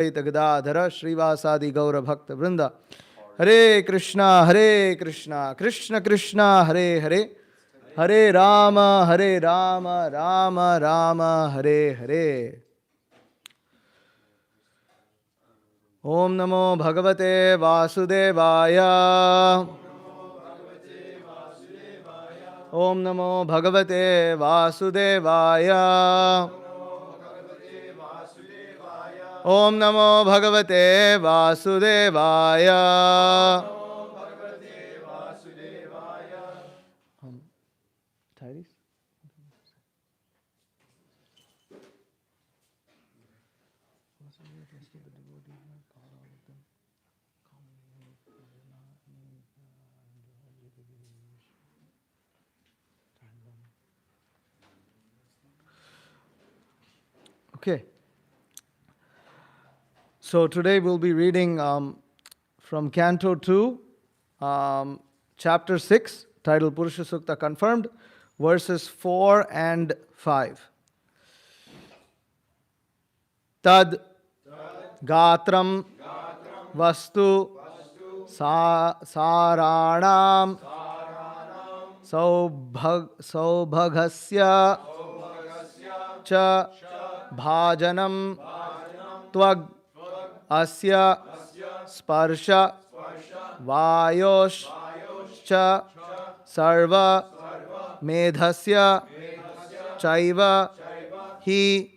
गदाधर श्रीवासादि गौर भक्त वृंद हरे कृष्णा कृष्ण कृष्ण हरे हरे हरे राम राम राम हरे हरे। ओम नमो भगवते वासुदेवाय। ओम नमो भगवते वासुदेवाय। ओम नमो भगवते वासुदेवाय। Okay. So today we'll be reading from Canto 2, Chapter 6, titled Purusha Sukta Confirmed, verses 4 and 5. Tad gatram vastu saranam saubhagasya cha bhajanam twag asya sparsha vayosh cha sarva medhasya chaiva hi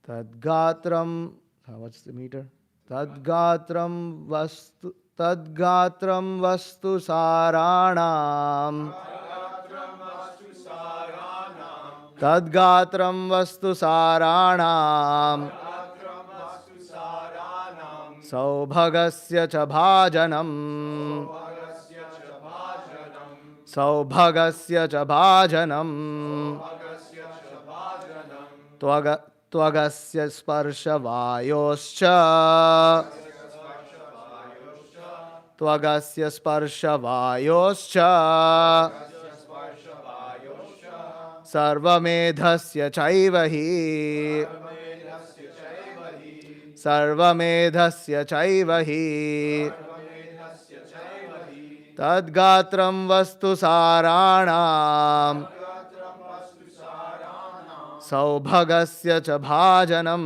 tadgatram. What's the meter? Tadgatram vastu saranam. Tadgatram vastu saranam saubhagasya cha bhajanam. Saubhagasya cha bhajanam tvagasya sparsha vayoscha. Tvagasya sparsha vayoscha sarvamedhasya chaivahi. Sarvamedhasya chaivahi. Tadgatram vastu saranam saubhagasya cha bhajanam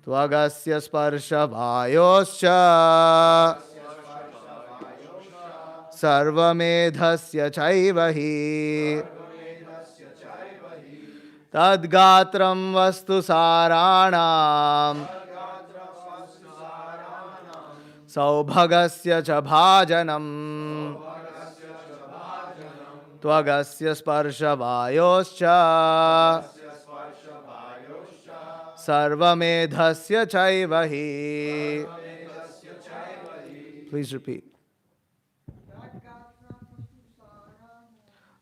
tvagasya sparsha vayoscha sarvamedhasya chaivahi. Tadgatram vastu saranam saubhagasya cha bhajanam tvagasya sparsha vayoscha sarvamedhasya chaivahi. Please repeat.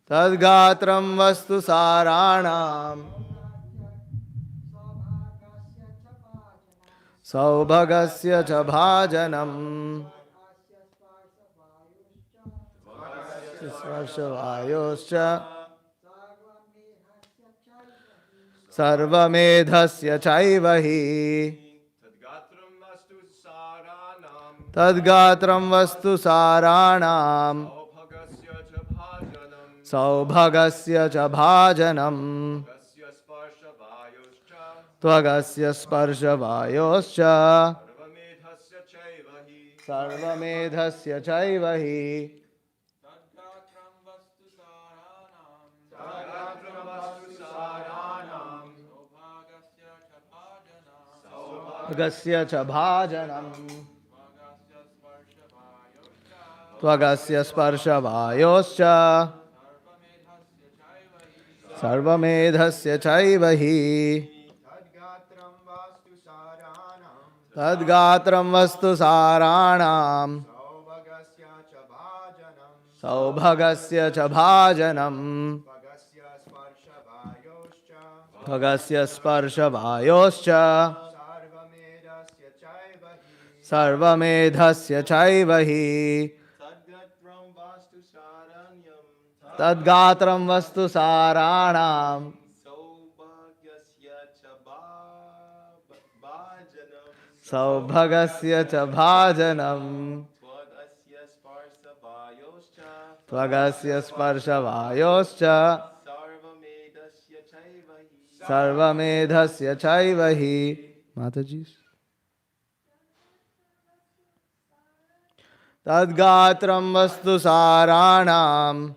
Tadgatram vastu saranam saubhagasya cha bhajanam sparsha vayoscha sarvamedhasya chaivahi. Tadgatram vastu saranam saubhagasya cha bhajanam tvagasya sparsha vayoscha sarvamedhasya chaivahi. Tvagasya cha bhajanam tvagasya sparsha vayoscha sarvamedhasya chaivahi. Tadgatram vastu saranam saubhagasya cha bhajanam tvagasya sparsha vayoscha sarvamedhasya chaivahi. Tadgatram vastu saranam Saubhagasya cha bhajanam. Tvagasya sparshavayoscha. Sarvamedhasya chaivahi. Mataji's. Tadgatram vastu saranam.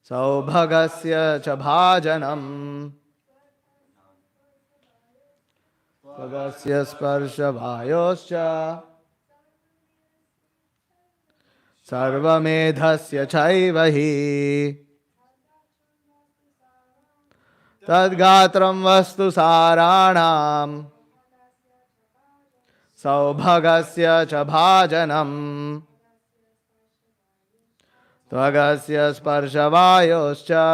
Saubhagasya cha bhajanam. Tvagasya sparshavayoscha. Sarvamedhasya chaivahi. Tadgatram vastu saranam. Saubhagasya cha bhajanam. Tvagasya sparshavayoscha.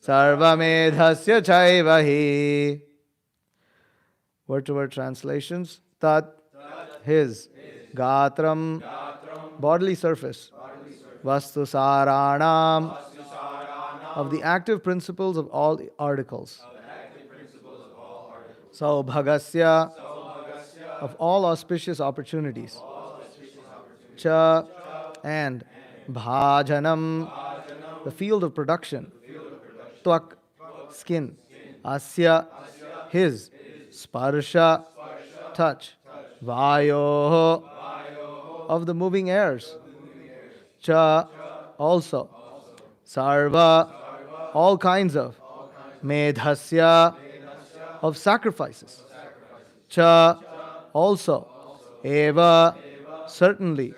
Sarvamedhasya chaivahi. Word to word translations. Tat, his. Gatram, bodily surface. Vastu saranam, of the active principles of all articles. Saubhagasya, of all auspicious opportunities. Cha, and bhajanam, the field of production. Tvak, skin. Asya, his. Sparsha, touch. Vayo, of the moving airs. Cha, also. Sarva, all kinds of. Medhasya, of sacrifices. Cha, also. Eva, certainly.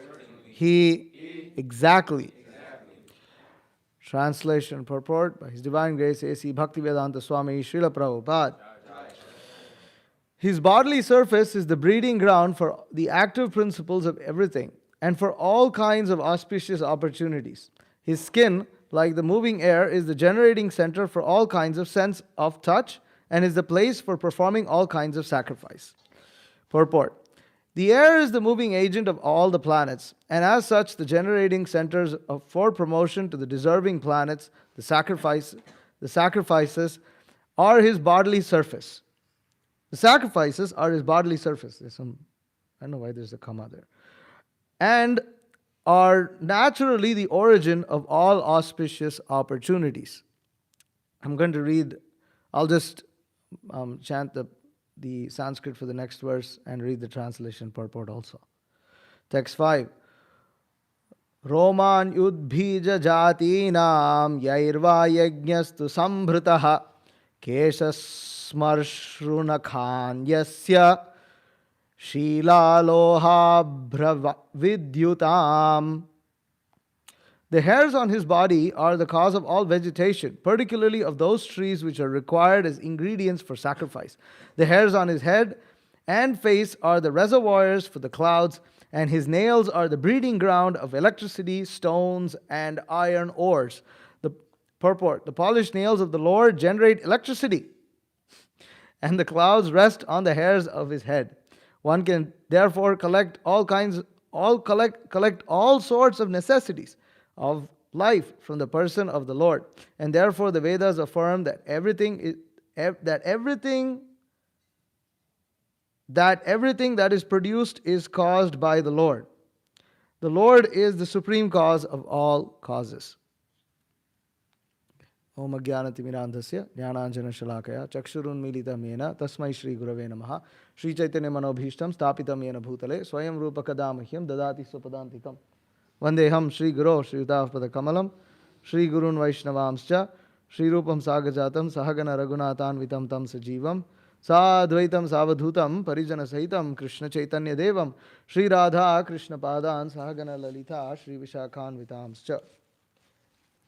He, exactly. Translation purport by His Divine Grace A.C. Bhaktivedanta Swami Srila Prabhupada. His bodily surface is the breeding ground for the active principles of everything and for all kinds of auspicious opportunities. His skin, like the moving air, is the generating center for all kinds of sense of touch and is the place for performing all kinds of sacrifice. Purport. The air is the moving agent of all the planets, and as such, the generating centers for promotion to the deserving planets, the sacrifices, are his bodily surface. The sacrifices are his bodily surface. I don't know why there's a comma there. And are naturally the origin of all auspicious opportunities. I'm going to read, I'll just chant the Sanskrit for the next verse and read the translation purport also. Text 5. Roman yudbhija jatinam yairva yajnastu sambhritaha keshasmarshrunakan yasya shilaloha vidyutam. The hairs on his body are the cause of all vegetation, particularly of those trees which are required as ingredients for sacrifice. The hairs on his head and face are the reservoirs for the clouds, and his nails are the breeding ground of electricity, stones, and iron ores. The purport. The polished nails of the Lord generate electricity, and the clouds rest on the hairs of his head. One can therefore collect all sorts of necessities of life from the person of the Lord. And therefore the Vedas affirm that everything that is produced is caused by the Lord. The Lord is the supreme cause of all causes. Om Ajnanatimirandhasya Jnananjana Shalakaya Chakshurunmilitam Yena Tasmai Shri Gurave Namaha Shri Chaitanya Manobhishtam Stapitam Yena Bhutale Swayam Rupa Kadamahyam Dadati Supadantikam Vandeham Shri Guru Shri Pada Kamalam Shri Gurun Vaishnavamscha Shri Rupam Sagajatam Sahagana Raghunathan Vitam Tam Sajivam Sadvaitam Savadhutam Parijana Sahitam Krishna Chaitanya Devam Shri Radha Krishna Padan Sahagana Lalita Shri Vishakhan Vitamscha.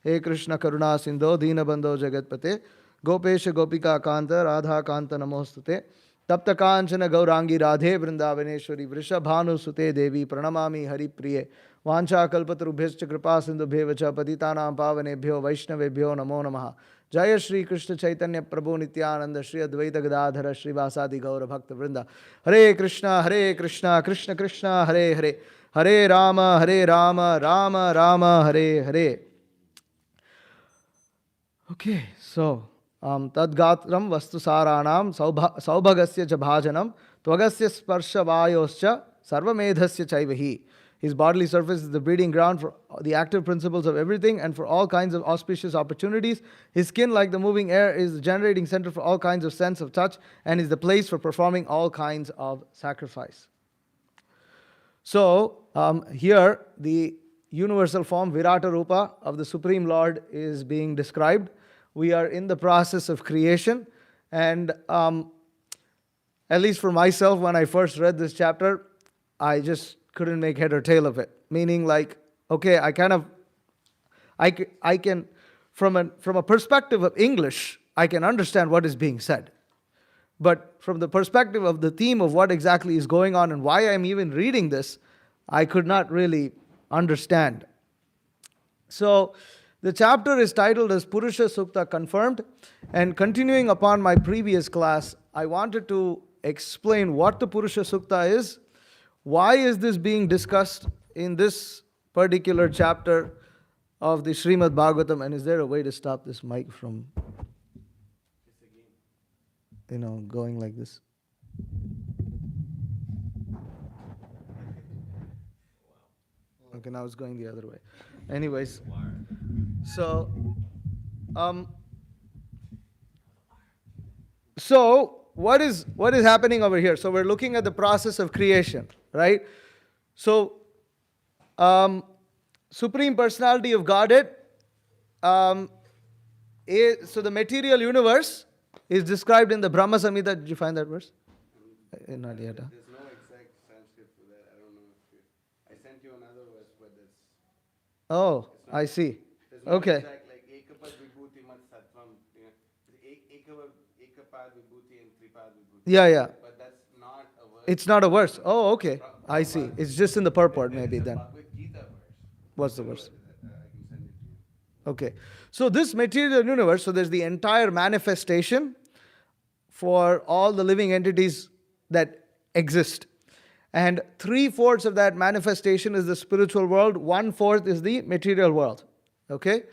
He Krishna Karuna Sindho Dina Bandho Jagatpate Gopesha Gopika Kanta Radha Kanta Namostute Tapta Kanchana Gaurangi Radhe Vrindavaneshwari Vrishabhanu Sute Devi Pranamami Hari Priye Vancha Kalpatarubhyascha Kripa Sindhubhyevacha Patitanam Pavanebhyo Vaishnavebhyo Namo Namaha Jaya Shri Krishna Chaitanya Prabhu Nityananda Shri Advaita Gadadhara Shri Vasadi Gaura Bhakta Vrinda Hare Krishna Krishna Krishna Hare Hare Hare Rama Rama Hare Hare. Okay, so Tadgatram vastu saranam saubhagasya cha bhajanam tvagasya sparsha vayoscha sarvamedhasya chaivahi. His bodily surface is the breeding ground for the active principles of everything and for all kinds of auspicious opportunities. His skin, like the moving air, is the generating center for all kinds of sense of touch and is the place for performing all kinds of sacrifice. So, here the universal form, Virata Rupa, of the Supreme Lord is being described. We are in the process of creation, and at least for myself, when I first read this chapter, I just couldn't make head or tail of it. Meaning, like, okay, I can, from a perspective of English, I can understand what is being said. But from the perspective of the theme of what exactly is going on and why I'm even reading this, I could not really understand. So, the chapter is titled as Purusha Sukta Confirmed, and continuing upon my previous class, I wanted to explain what the Purusha Sukta is. Why is this being discussed in this particular chapter of the Srimad Bhagavatam? And is there a way to stop this mic from, going like this? Okay, now it's going the other way. Anyways, so what is happening over here? So we're looking at the process of creation, right? So Supreme Personality of Godhead, so the material universe is described in the Brahma Samhita. Did you find that verse? Not yet. There's no exact Sanskrit for that. I don't know if I sent you another verse, but it's. Oh, I see. There's no Okay. exact, like Ekapad Vibhuti Mat Sattvam. Ekapad Vibhuti and Tripad Vibhuti. Yeah. But that's not a verse. It's not a verse. Oh, okay. I see. It's just in the purport, maybe then. Bhagavad Gita verse. What's the verse? I can send it to you. Okay. So this material universe, so there's the entire manifestation for all the living entities that exist. And 3/4 of that manifestation is the spiritual world, 1/4 is the material world. Okay?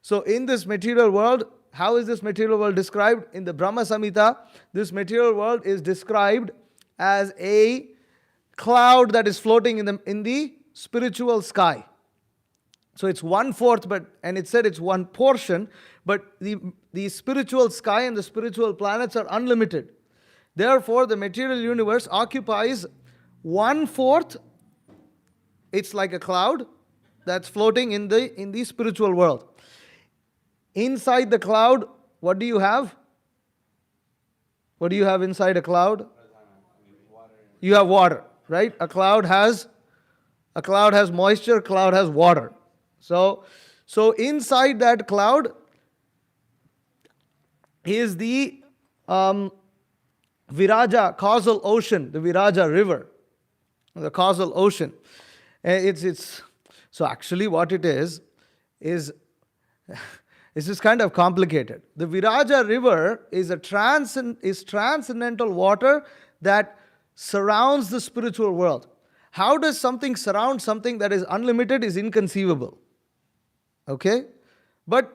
So in this material world, how is this material world described? In the Brahma Samhita, this material world is described as a cloud that is floating in the spiritual sky. So it's 1/4, and it said it's one portion, but the spiritual sky and the spiritual planets are unlimited. Therefore, the material universe occupies 1/4. It's like a cloud that's floating in the spiritual world. Inside the cloud, what do you have? What do you have inside a cloud? You have water, right? A cloud has moisture, a cloud has water. So inside that cloud is the Viraja causal ocean, the Viraja river, the causal ocean. So actually what it is this is kind of complicated. The Viraja river is transcendental water that surrounds the spiritual world. How does something surround something that is unlimited is inconceivable. Okay? But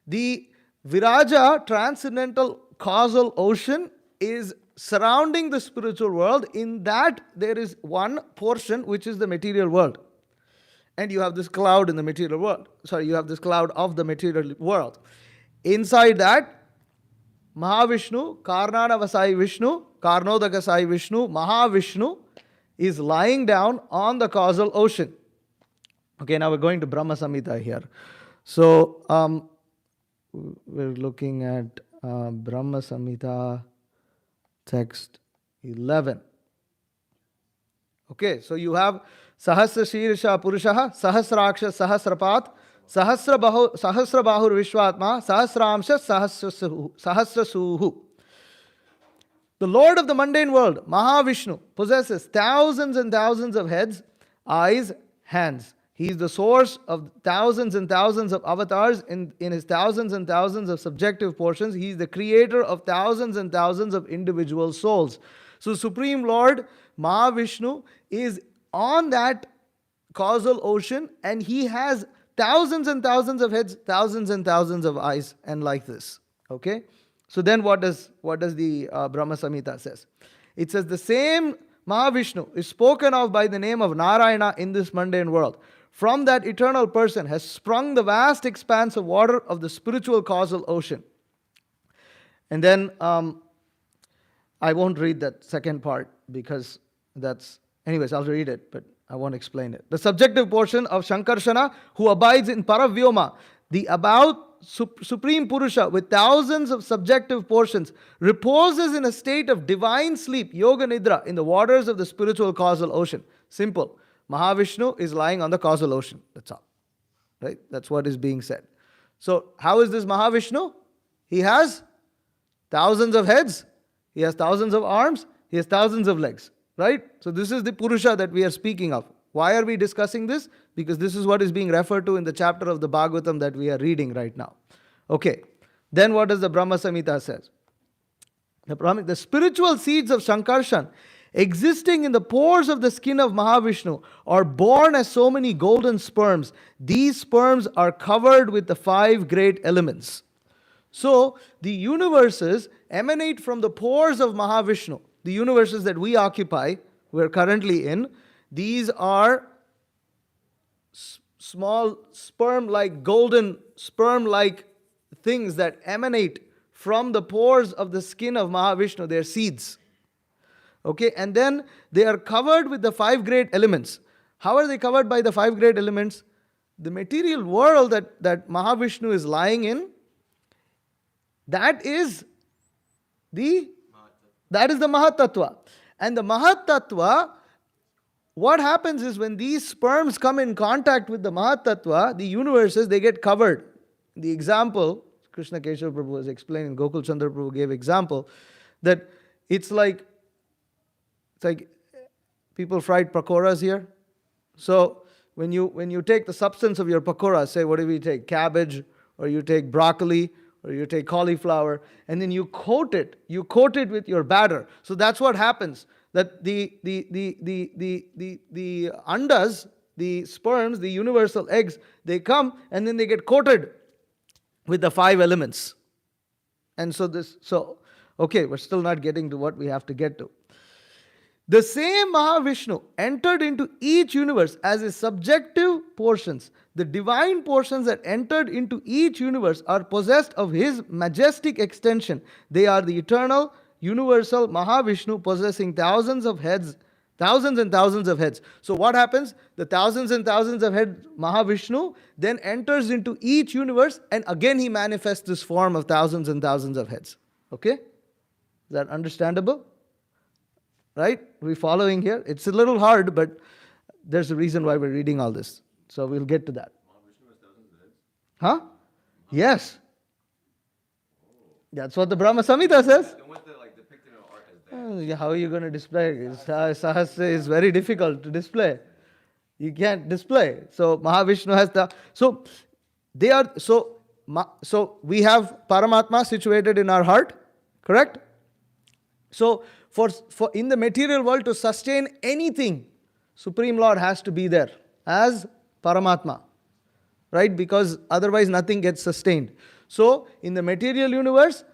the Viraja transcendental causal ocean is surrounding the spiritual world, in that there is one portion which is the material world. And you have this cloud in the material world. Sorry, you have this cloud of the material world. Inside that, Mahavishnu, Karnanavasai Vishnu, Karnodakasai Vishnu, Mahavishnu is lying down on the causal ocean. Okay, now we're going to Brahma Samhita here. So, we're looking at Brahma Samhita text 11. Okay, so you have Sahasra Shirsha Purushaha, Sahasraksha Sahasrapat, Sahasrabahur Vishwatma, Sahasramsha Sahasrasuhu. The Lord of the mundane world, Mahavishnu, possesses thousands and thousands of heads, eyes, hands. He is the source of thousands and thousands of avatars in his thousands and thousands of subjective portions. He is the creator of thousands and thousands of individual souls. So Supreme Lord Mahavishnu is on that causal ocean, and he has thousands and thousands of heads, thousands and thousands of eyes, and like this. Okay? So then what does the Brahma Samhita says? It says the same Mahavishnu is spoken of by the name of Narayana in this mundane world. From that eternal person has sprung the vast expanse of water of the spiritual causal ocean. And then I won't read that second part because anyways, I'll read it, but I won't explain it. The subjective portion of Shankarshana, who abides in Paravyoma, the about Supreme Purusha with thousands of subjective portions, reposes in a state of divine sleep, Yoga Nidra, in the waters of the spiritual causal ocean. Simple. Mahavishnu is lying on the causal ocean. That's all. Right? That's what is being said. So, how is this Mahavishnu? He has thousands of heads, he has thousands of arms, he has thousands of legs. Right? So, this is the Purusha that we are speaking of. Why are we discussing this? Because this is what is being referred to in the chapter of the Bhagavatam that we are reading right now. Okay. Then what does the Brahma Samhita says? The spiritual seeds of Shankarshan existing in the pores of the skin of Mahavishnu are born as so many golden sperms. These sperms are covered with the 5 great elements. So, the universes emanate from the pores of Mahavishnu. The universes that we occupy, we're currently in, these are small sperm-like, golden sperm-like things that emanate from the pores of the skin of Mahavishnu. They are seeds. Okay, and then they are covered with the 5 great elements. How are they covered by the 5 great elements? The material world that Mahavishnu is lying in, that is the Mahatattva. And the Mahatattva, what happens is when these sperms come in contact with the Mahatattva, the universes, they get covered. The example, Krishna Keshav Prabhu was explaining, Gokul Chandra Prabhu gave example, that it's like people fried pakoras here. So when you take the substance of your pakora, say what do we take? Cabbage, or you take broccoli, or you take cauliflower, and then you coat it with your batter. So that's what happens. That the andas, the sperms, the universal eggs, they come and then they get coated with the 5 elements. And okay, we're still not getting to what we have to get to. The same Mahavishnu entered into each universe as his subjective portions. The divine portions that entered into each universe are possessed of his majestic extension. They are the eternal, universal Mahavishnu possessing thousands and thousands of heads. So what happens? The thousands and thousands of heads Mahavishnu then enters into each universe and again he manifests this form of thousands and thousands of heads. Okay? Is that understandable? Right? We're following here. It's a little hard, but there's a reason why we're reading all this. So we'll get to that. Huh? Yes. That's what the Brahma Samhita says. How are you going to display? Sahasra is very difficult to display. You can't display. So Mahavishnu has so we have Paramatma situated in our heart, correct? So for in the material world to sustain anything, Supreme Lord has to be there as Paramatma, right? Because otherwise nothing gets sustained. So in the material universe,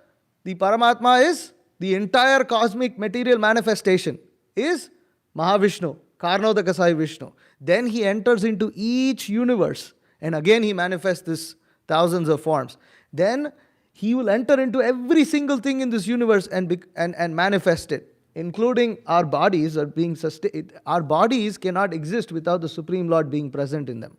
the Paramatma is the entire cosmic material manifestation is Mahavishnu, Karnodakasai Vishnu. Then he enters into each universe and again he manifests this thousands of forms. Then he will enter into every single thing in this universe and manifest it, including our bodies are being sustained. Our bodies cannot exist without the Supreme Lord being present in them.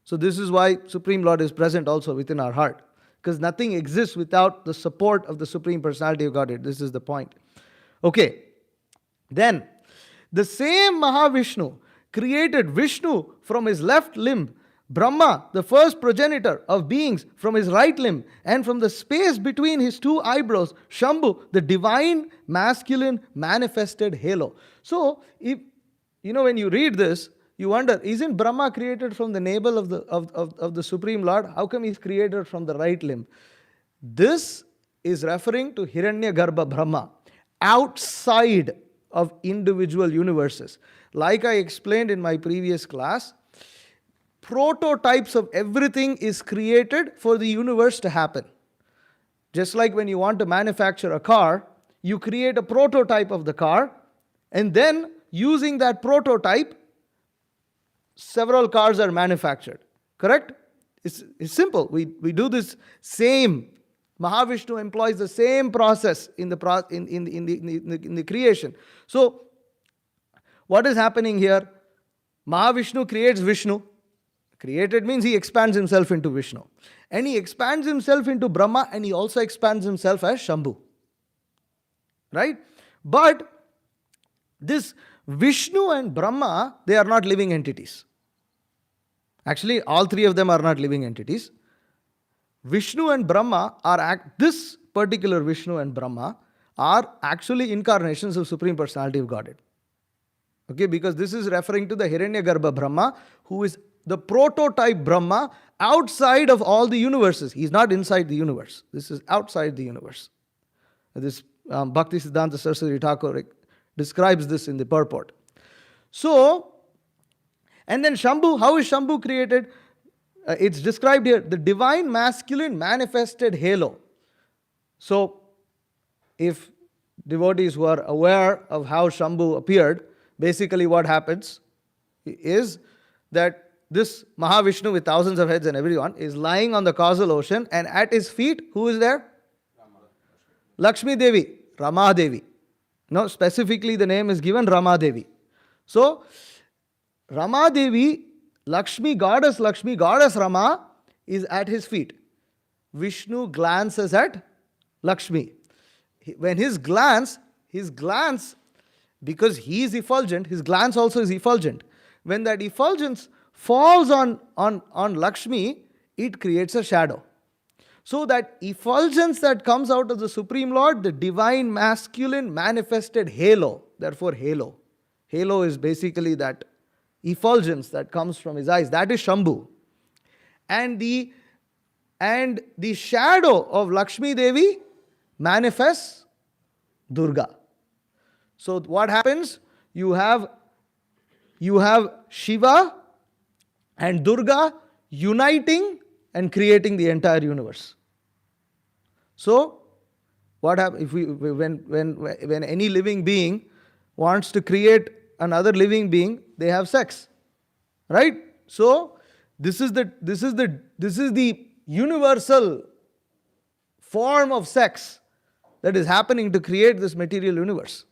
So this is why Supreme Lord is present also within our heart. Because nothing exists without the support of the Supreme Personality of Godhead. This is the point. Okay. Then, the same Mahavishnu created Vishnu from his left limb, Brahma, the first progenitor of beings, from his right limb, and from the space between his 2 eyebrows, Shambhu, the divine masculine manifested halo. So, if when you read this, you wonder, isn't Brahma created from the navel of the Supreme Lord? How come he's created from the right limb? This is referring to Hiranyagarbha Brahma, outside of individual universes. Like I explained in my previous class, prototypes of everything is created for the universe to happen. Just like when you want to manufacture a car, you create a prototype of the car, and then using that prototype, several cars are manufactured. Correct? It's simple. We do this same. Mahavishnu employs the same process in the creation. So, what is happening here? Mahavishnu creates Vishnu. Created means he expands himself into Vishnu. And he expands himself into Brahma, and he also expands himself as Shambhu. Right? But this Vishnu and Brahma, they are not living entities. Actually, all three of them are not living entities. Vishnu and Brahma this particular Vishnu and Brahma are actually incarnations of Supreme Personality of Godhead. Okay, because this is referring to the Hiranyagarbha Brahma, who is the prototype Brahma outside of all the universes. He is not inside the universe. This is outside the universe. This Bhakti Siddhanta Saraswati Thakur describes this in the purport. So, and then Shambhu, how is Shambhu created? It's described here, the divine masculine manifested halo. So, if devotees who are aware of how Shambhu appeared, basically what happens is that this Mahavishnu with thousands of heads and everyone is lying on the causal ocean, and at his feet, who is there? Lakshmi Devi, Rama Devi. No, specifically the name is given Rama Devi. So, Rama Devi, Lakshmi, goddess Rama is at his feet. Vishnu glances at Lakshmi. When his glance, because he is effulgent, his glance also is effulgent. When that effulgence falls on Lakshmi, it creates a shadow. So that effulgence that comes out of the Supreme Lord, the divine masculine manifested halo, therefore halo. Halo is basically that effulgence that comes from his eyes. That is Shambhu. And the shadow of Lakshmi Devi manifests Durga. So what happens? You have Shiva and Durga uniting and creating the entire universe. So what happens when any living being wants to create another living being, they have sex, right? So this is the universal form of sex that is happening to create this material universe.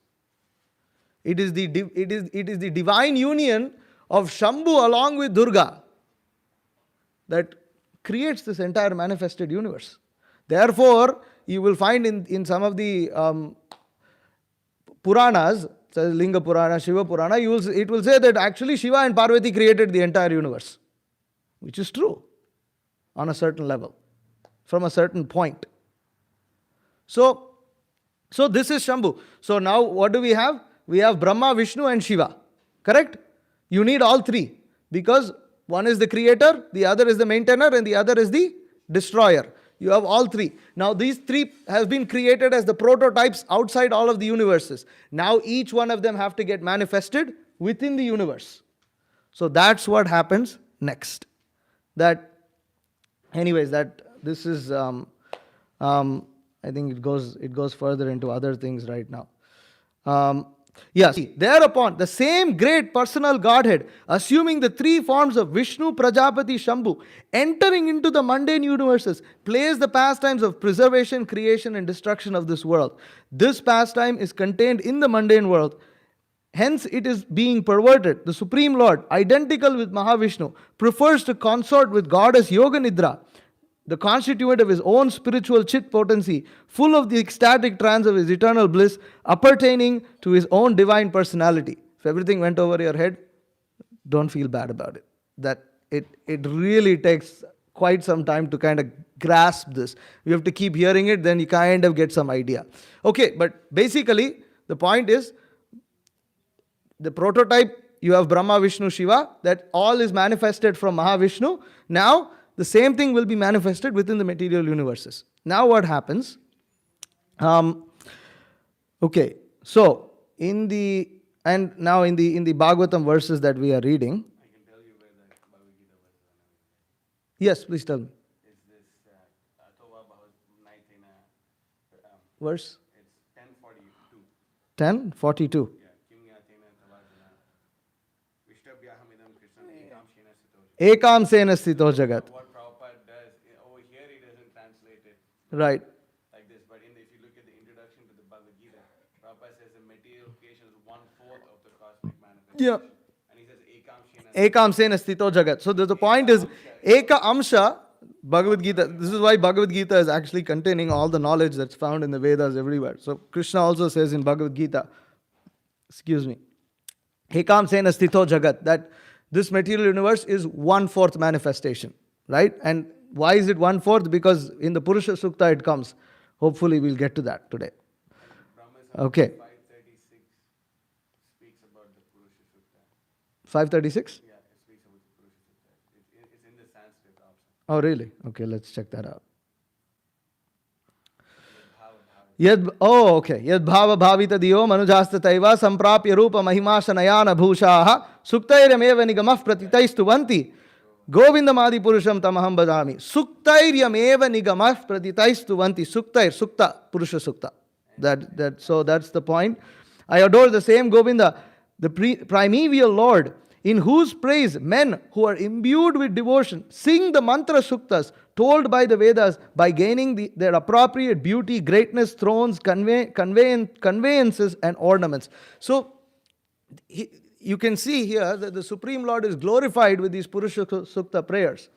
It is the divine union of Shambhu along with Durga that creates this entire manifested universe. Therefore, you will find in some of the Puranas, Linga Purana, Shiva Purana, it will say that actually Shiva and Parvati created the entire universe, which is true on a certain level, from a certain point. So this is Shambhu. So now what do we have? We have Brahma, Vishnu and Shiva. Correct? You need all three, because one is the creator, the other is the maintainer, and the other is the destroyer. You have all three. Now these three have been created as the prototypes outside all of the universes. Now each one of them have to get manifested within the universe. So that's what happens next. This is I think it goes further into other things right now. Yes, thereupon the same great personal Godhead, assuming the three forms of Vishnu, Prajapati, Shambhu, entering into the mundane universes, plays the pastimes of preservation, creation, and destruction of this world. This pastime is contained in the mundane world. Hence, it is being perverted. The Supreme Lord, identical with Mahavishnu, prefers to consort with goddess Yoga Nidra, the constituent of his own spiritual chit potency, full of the ecstatic trance of his eternal bliss, appertaining to his own divine personality. If everything went over your head, don't feel bad about it. That it really takes quite some time to kind of grasp this. You have to keep hearing it, then you kind of get some idea. Okay, but basically, the point is, the prototype, you have Brahma, Vishnu, Shiva, that all is manifested from Mahavishnu. Now, the same thing will be manifested within the material universes. Now what happens? Okay, so in the Bhagavatam verses that we are reading. I can tell you where that Bhagavad Gita verse is. Yes, please tell me. Is this Atova ninth in Verse it's 10:42. 10:42. Yeah, Kim Yatina Tavajana. Vishtabhyahamidam Krishna Ekam Shena Sito. Ekam sena sthito jagat. What Prabhupada does over here, he doesn't translate it Right. like this, but if you look at the introduction to the Bhagavad Gita, Prabhupada says the material creation is 1/4 of the cosmic Yeah. manifestation. And he says Ekam Shena. Ekam sena sthito jagat. So the point is, Eka Amsha, Bhagavad Gita. This is why Bhagavad Gita is actually containing all the knowledge that's found in the Vedas everywhere. So Krishna also says in Bhagavad Gita, excuse me, Ekam sena sthito jagat, that this material universe is 1/4 manifestation, right? And why is it 1/4? Because in the Purusha Sukta it comes. Hopefully we'll get to that today. Okay. 536 speaks about the Purusha Sukta. 536? Yeah, it speaks about the Purusha Sukta. It's in the Sanskrit also. Oh, really? Okay, let's check that out. Bhava. Okay. Yad bhava bhavita diyo manujasta taiva samprapya rupa mahimasa nayana bhushaha suktairyameva nigamah pratitaistuvanti govindamadi purusham tamaham bhajami. Suktairyameva nigamah pratitaistuvanti. Sukta, Purusha Sukta. So that's the point. I adore the same Govinda, the primeval Lord, in whose praise men who are imbued with devotion sing the mantra suktas told by the Vedas by gaining their appropriate beauty, greatness, thrones, conveyances, and ornaments. So you can see here that the Supreme Lord is glorified with these Purusha Sukta prayers.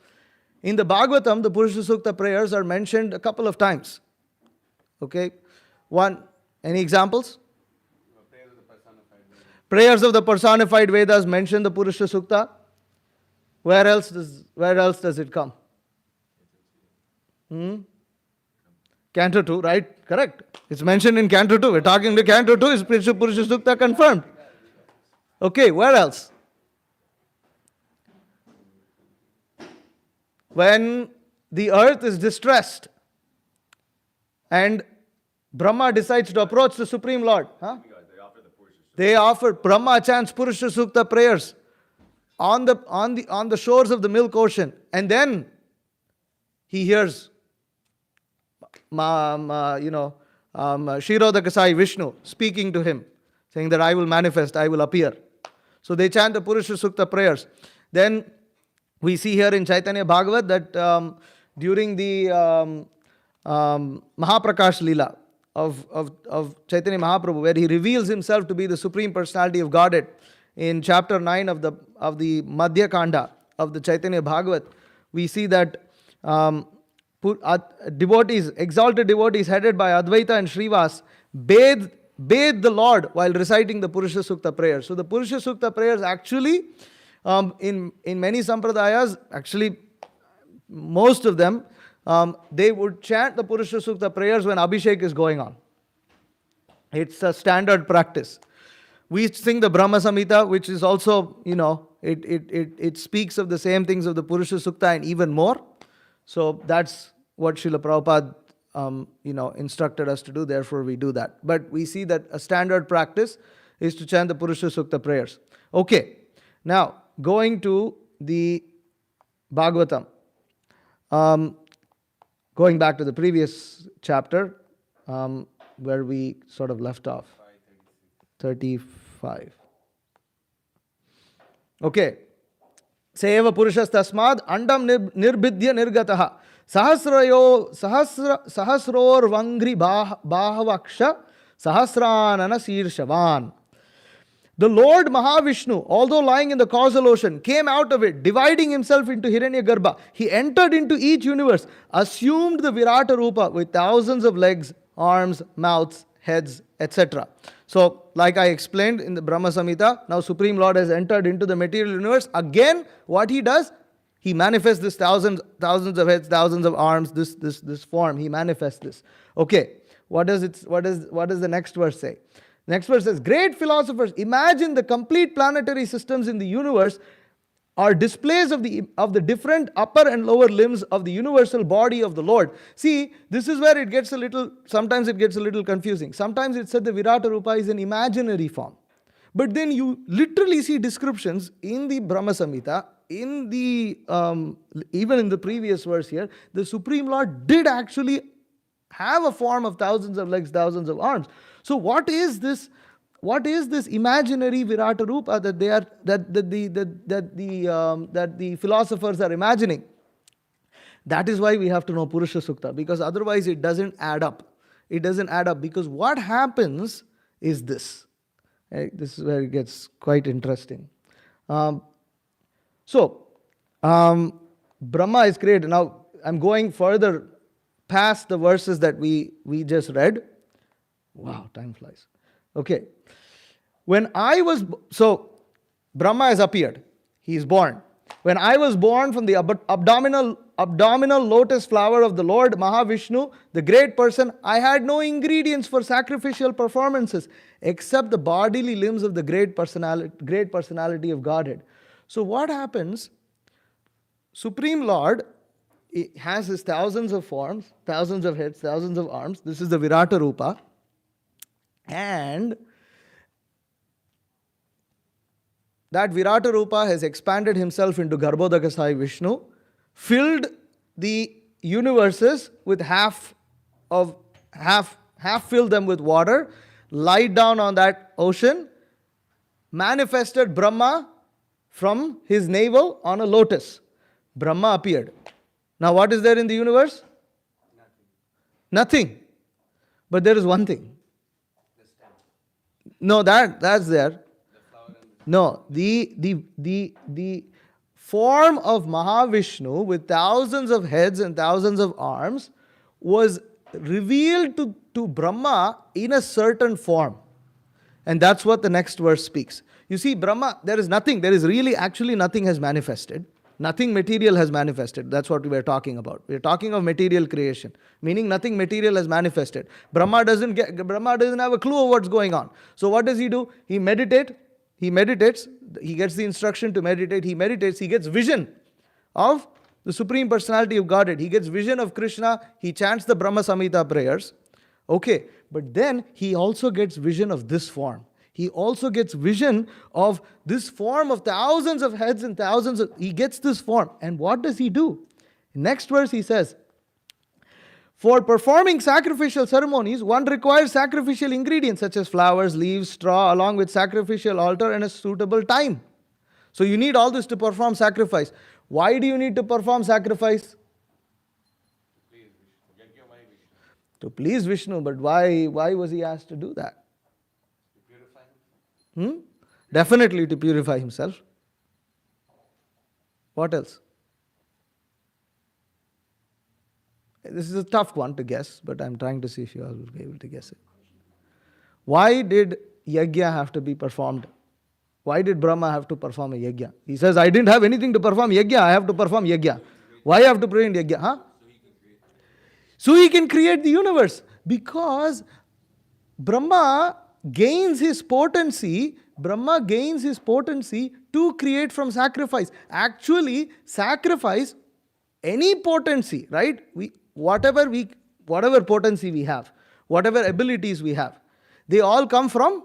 In the Bhagavatam, the Purusha Sukta prayers are mentioned a couple of times. Okay? One, any examples? Prayers of the personified Vedas mention the Purusha Sukta. Where else does it come? Canto 2, right? Correct. It's mentioned in Canto 2. We're talking to Canto 2, is Purusha Sukta confirmed. Okay, where else? When the earth is distressed and Brahma decides to approach the Supreme Lord. They offer, Brahma chants Purusha Sukta prayers on the shores of the milk ocean. And then he hears Kshirodakasai Vishnu speaking to him, saying that I will manifest, I will appear. So they chant the Purusha Sukta prayers. Then we see here in Chaitanya Bhagavat that during the Mahaprakash Leela of Chaitanya Mahaprabhu, where he reveals himself to be the Supreme Personality of Godhead, in chapter 9 of the Madhya Kanda of the Chaitanya Bhagavat, we see that exalted devotees headed by Advaita and Srivas bathed the Lord while reciting the Purusha Sukta prayers. So the Purusha Sukta prayers actually, in many sampradayas, actually most of them, they would chant the Purusha Sukta prayers when Abhishek is going on. It's a standard practice. We sing the Brahma Samhita, which is also, it speaks of the same things of the Purusha Sukta and even more. So that's what Srila Prabhupada, instructed us to do. Therefore, we do that. But we see that a standard practice is to chant the Purusha Sukta prayers. Okay. Now, going to the Bhagavatam. Going back to the previous chapter, where we sort of left off. 35. Okay. Seva Purushas Tasmad Andam Nirbidya Nirgataha Sahasror Vangri Bahavaksha Sahasranana Sirshavan. The Lord Mahavishnu, although lying in the causal ocean, came out of it, dividing himself into Hiranyagarbha. He entered into each universe, assumed the Virata Rupa with thousands of legs, arms, mouths, heads, etc. So, like I explained in the Brahma Samhita, now Supreme Lord has entered into the material universe. Again, what he does? He manifests this thousands of heads, thousands of arms, this form. He manifests this. Okay, what does the next verse say? Next verse says, great philosophers, imagine the complete planetary systems in the universe are displays of the different upper and lower limbs of the universal body of the Lord. See, this is where sometimes it gets a little confusing. Sometimes it's said the Virata Rupa is an imaginary form. But then you literally see descriptions in the Brahma Samhita, in the even in the previous verse here, the Supreme Lord did actually have a form of thousands of legs, thousands of arms. So what is this? What is this imaginary Virata Rupa that they are that the philosophers are imagining? That is why we have to know Purusha Sukta, because otherwise it doesn't add up. It doesn't add up, because what happens is this. This is where it gets quite interesting. Brahma is created. Now, I'm going further past the verses that we just read. Wow, time flies. Okay. Brahma has appeared. He is born. When I was born from the abdominal lotus flower of the Lord Mahavishnu, the great person, I had no ingredients for sacrificial performances except the bodily limbs of the great personality of Godhead. So what happens? Supreme Lord has his thousands of forms, thousands of heads, thousands of arms. This is the Virata Rupa. And that Virata Rupa has expanded himself into Garbhodakasai Vishnu, filled the universes with half filled them with water, lied down on that ocean, manifested Brahma from his navel on a lotus. Brahma appeared. Now what is there in the universe? Nothing. But there is one thing. No, that's there. No, the form of Mahavishnu with thousands of heads and thousands of arms was revealed to Brahma in a certain form. And that's what the next verse speaks. You see, Brahma, there is nothing, there is really actually nothing has manifested. Nothing material has manifested. That's what we were talking about. We are talking of material creation, meaning nothing material has manifested. Brahma doesn't have a clue of what's going on. So what does he do? He meditates, he gets the instruction to meditate, he meditates, he gets vision of the Supreme Personality of Godhead. He gets vision of Krishna, he chants the Brahma Samhita prayers. Okay, but then he also gets vision of this form. He also gets vision of this form of thousands of heads and thousands of... He gets this form. And what does he do? Next verse he says, for performing sacrificial ceremonies, one requires sacrificial ingredients such as flowers, leaves, straw, along with sacrificial altar and a suitable time. So you need all this to perform sacrifice. Why do you need to perform sacrifice? To please Vishnu. But why was he asked to do that? Definitely to purify himself. What else? This is a tough one to guess, but I'm trying to see if you all will be able to guess it. Why did yajna have to be performed? Why did Brahma have to perform a yajna? He says, I didn't have anything to perform yajna, I have to perform yajna. Why have to perform yajna? Huh? So he can create the universe. Because Brahma gains his potency to create from sacrifice. Actually, sacrifice, any potency, right? Whatever potency we have, whatever abilities we have, they all come from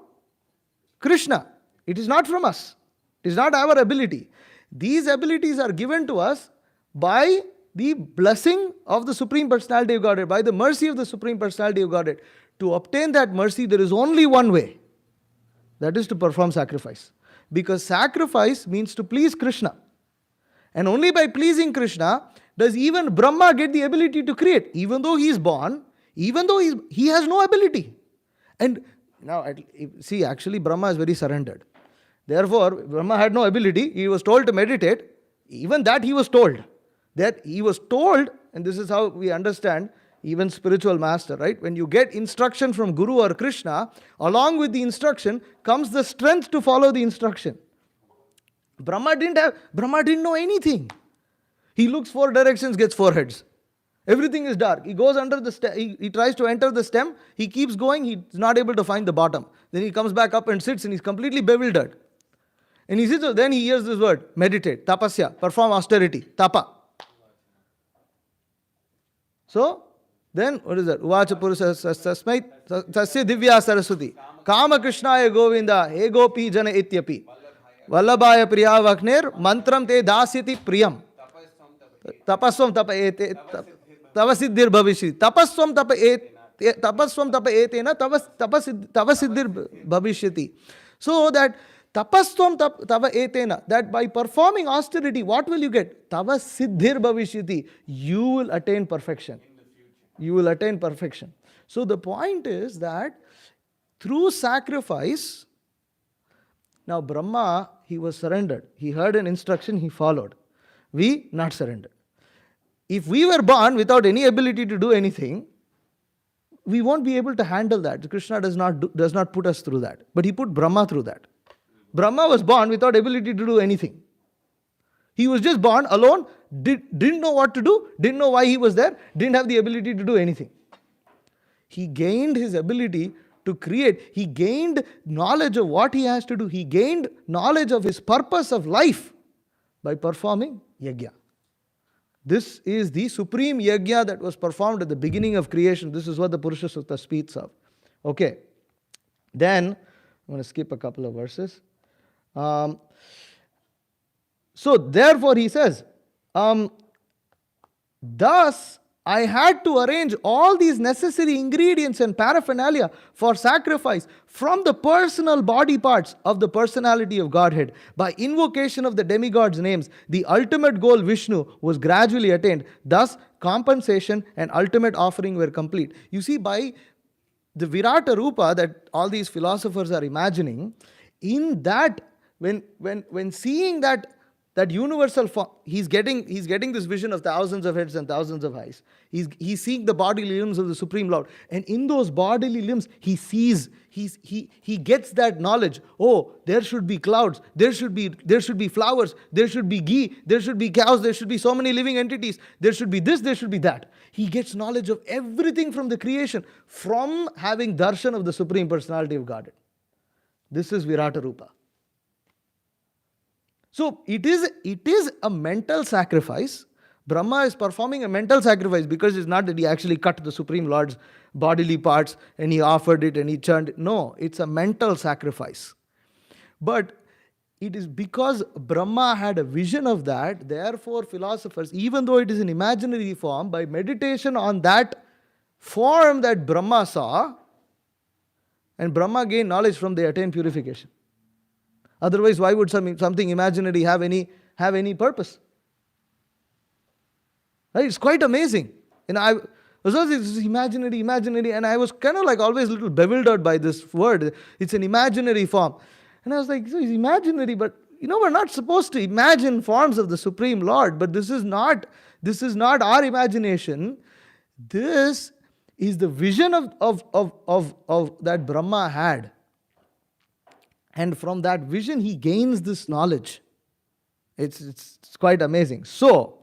Krishna. It is not from us. It is not our ability. These abilities are given to us by the blessing of the Supreme Personality of Godhead, by the mercy of the Supreme Personality of Godhead. To obtain that mercy, there is only one way. That is to perform sacrifice. Because sacrifice means to please Krishna. And only by pleasing Krishna does even Brahma get the ability to create. Even though he is born, even though he has no ability. And now, see, actually Brahma is very surrendered. Therefore, Brahma had no ability. He was told to meditate. Even that he was told. And this is how we understand even spiritual master, right? When you get instruction from Guru or Krishna, along with the instruction comes the strength to follow the instruction. Brahma didn't know anything. He looks 4 directions, gets 4 heads. Everything is dark. He goes under the stem, he tries to enter the stem, he keeps going, he's not able to find the bottom. Then he comes back up and sits and he's completely bewildered. And he sits, then he hears this word, meditate, tapasya, perform austerity, tapa. So, then, what is that? Uvacha Purusha Sasmai Tasya Divya Saraswati. Kama Krishnaya Govinda He Gopi Jana Ityapi. Vallabhaya Priya Vakner Mantram Te Dasyati Priyam. Tapasvam Tapayete. tava siddhir bhavishyati. Tapasvam tapa etena tava siddhir bhavishyati. So that tapasvam tava etena, that by performing austerity, what will you get? Tava siddhir bhavishyati. You will attain perfection. You will attain perfection. So the point is that through sacrifice, now Brahma, he was surrendered. He heard an instruction, he followed. We not surrendered. If we were born without any ability to do anything, we won't be able to handle that. Krishna does not put us through that. But he put Brahma through that. Brahma was born without ability to do anything. He was just born alone, didn't know what to do, didn't know why he was there, didn't have the ability to do anything. He gained his ability to create. He gained knowledge of what he has to do. He gained knowledge of his purpose of life by performing yajna. This is the supreme yajna that was performed at the beginning of creation. This is what the Purusha Sukta speaks of. Okay. Then, I'm going to skip a couple of verses. So, therefore, he says, thus, I had to arrange all these necessary ingredients and paraphernalia for sacrifice from the personal body parts of the personality of Godhead. By invocation of the demigods' names, the ultimate goal, Vishnu, was gradually attained. Thus, compensation and ultimate offering were complete. You see, by the Virata Rupa that all these philosophers are imagining, in that, when seeing that universal form, he's getting this vision of thousands of heads and thousands of eyes. He's seeing the bodily limbs of the Supreme Lord. And in those bodily limbs, he sees, he gets that knowledge. Oh, there should be clouds, there should be flowers, there should be ghee, there should be cows, there should be so many living entities, there should be this, there should be that. He gets knowledge of everything from the creation, from having darshan of the Supreme Personality of Godhead. This is Virata Rupa. So it is a mental sacrifice. Brahma is performing a mental sacrifice, because it's not that he actually cut the Supreme Lord's bodily parts and he offered it and he churned it. No, it's a mental sacrifice. But it is because Brahma had a vision of that, therefore philosophers, even though it is an imaginary form, by meditation on that form that Brahma saw, and Brahma gained knowledge from, they attained purification. Otherwise, why would something imaginary have any purpose? Right? It's quite amazing. And I was always imaginary, and I was kind of like always a little bewildered by this word. It's an imaginary form. And I was like, so it's imaginary, but we're not supposed to imagine forms of the Supreme Lord, but this is not our imagination. This is the vision of that Brahma had. And from that vision, he gains this knowledge. It's quite amazing. So,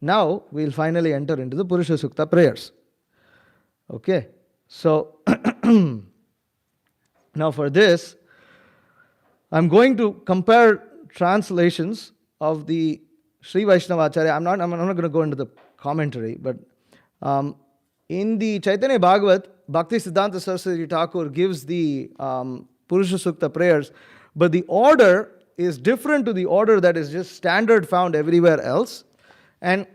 now we'll finally enter into the Purusha Sukta prayers. Okay. So, now for this, I'm going to compare translations of the Sri Vaishnava Acharya. I'm not going to go into the commentary, but in the Chaitanya Bhagavat, Bhakti Siddhanta Saraswati Thakur gives the Purusha Sukta prayers, but the order is different to the order that is just standard found everywhere else. And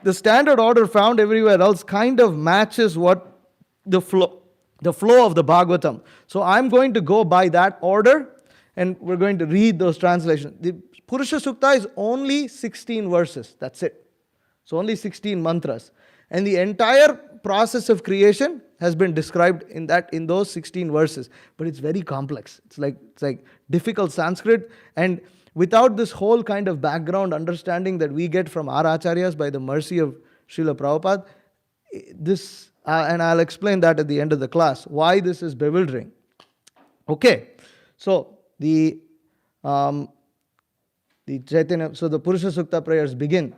the standard order found everywhere else kind of matches what the flow of the Bhagavatam. So I'm going to go by that order, and we're going to read those translations. The Purusha Sukta is only 16 verses. That's it. So only 16 mantras. And the entire process of creation has been described in those 16 verses. But it's very complex. It's like difficult Sanskrit, and without this whole kind of background understanding that we get from our acharyas by the mercy of Srila Prabhupada, this and I'll explain that at the end of the class, why this is bewildering. Okay, so the Chaitanya, so the Purusha Sukta prayers begin.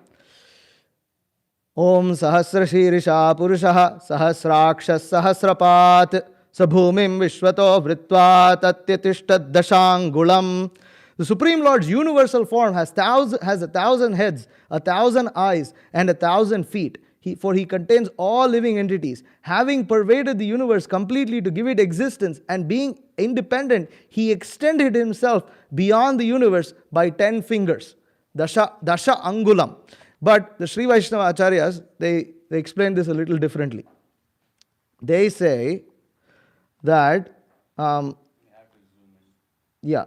Om Sahasra Shirisha Purushaha Sahasrakshas Sahasrapat Sabhumim Vishwato Vritva Tatyatishtat Dashangulam. The Supreme Lord's universal form has 1,000 heads, 1,000 eyes, and 1,000 feet. For he contains all living entities. Having pervaded the universe completely to give it existence, and being independent, he extended himself beyond the universe by 10 fingers. Dasha Angulam. But the Sri Vaishnava Acharyas, they they explain this a little differently. They say that, yeah,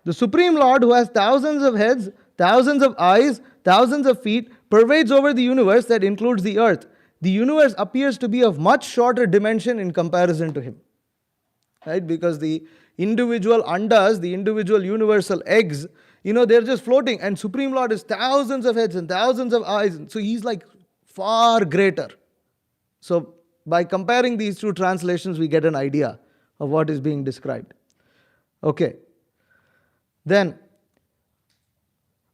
the Supreme Lord, who has thousands of heads, thousands of eyes, thousands of feet, pervades over the universe that includes the earth. The universe appears to be of much shorter dimension in comparison to him. Right? Because the individual andas, the individual universal eggs, they're just floating, and Supreme Lord is thousands of heads and thousands of eyes. So he's like far greater. So by comparing these two translations, we get an idea of what is being described. Okay. Then,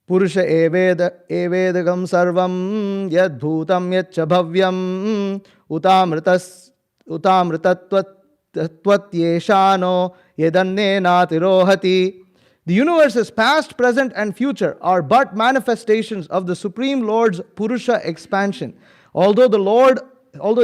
Purusha evedagam sarvam yad bhutam yaccha bhavyam utamritatvatyeshano yadanne natirohati. The universe's past, present and future are but manifestations of the Supreme Lord's Purusha expansion. Although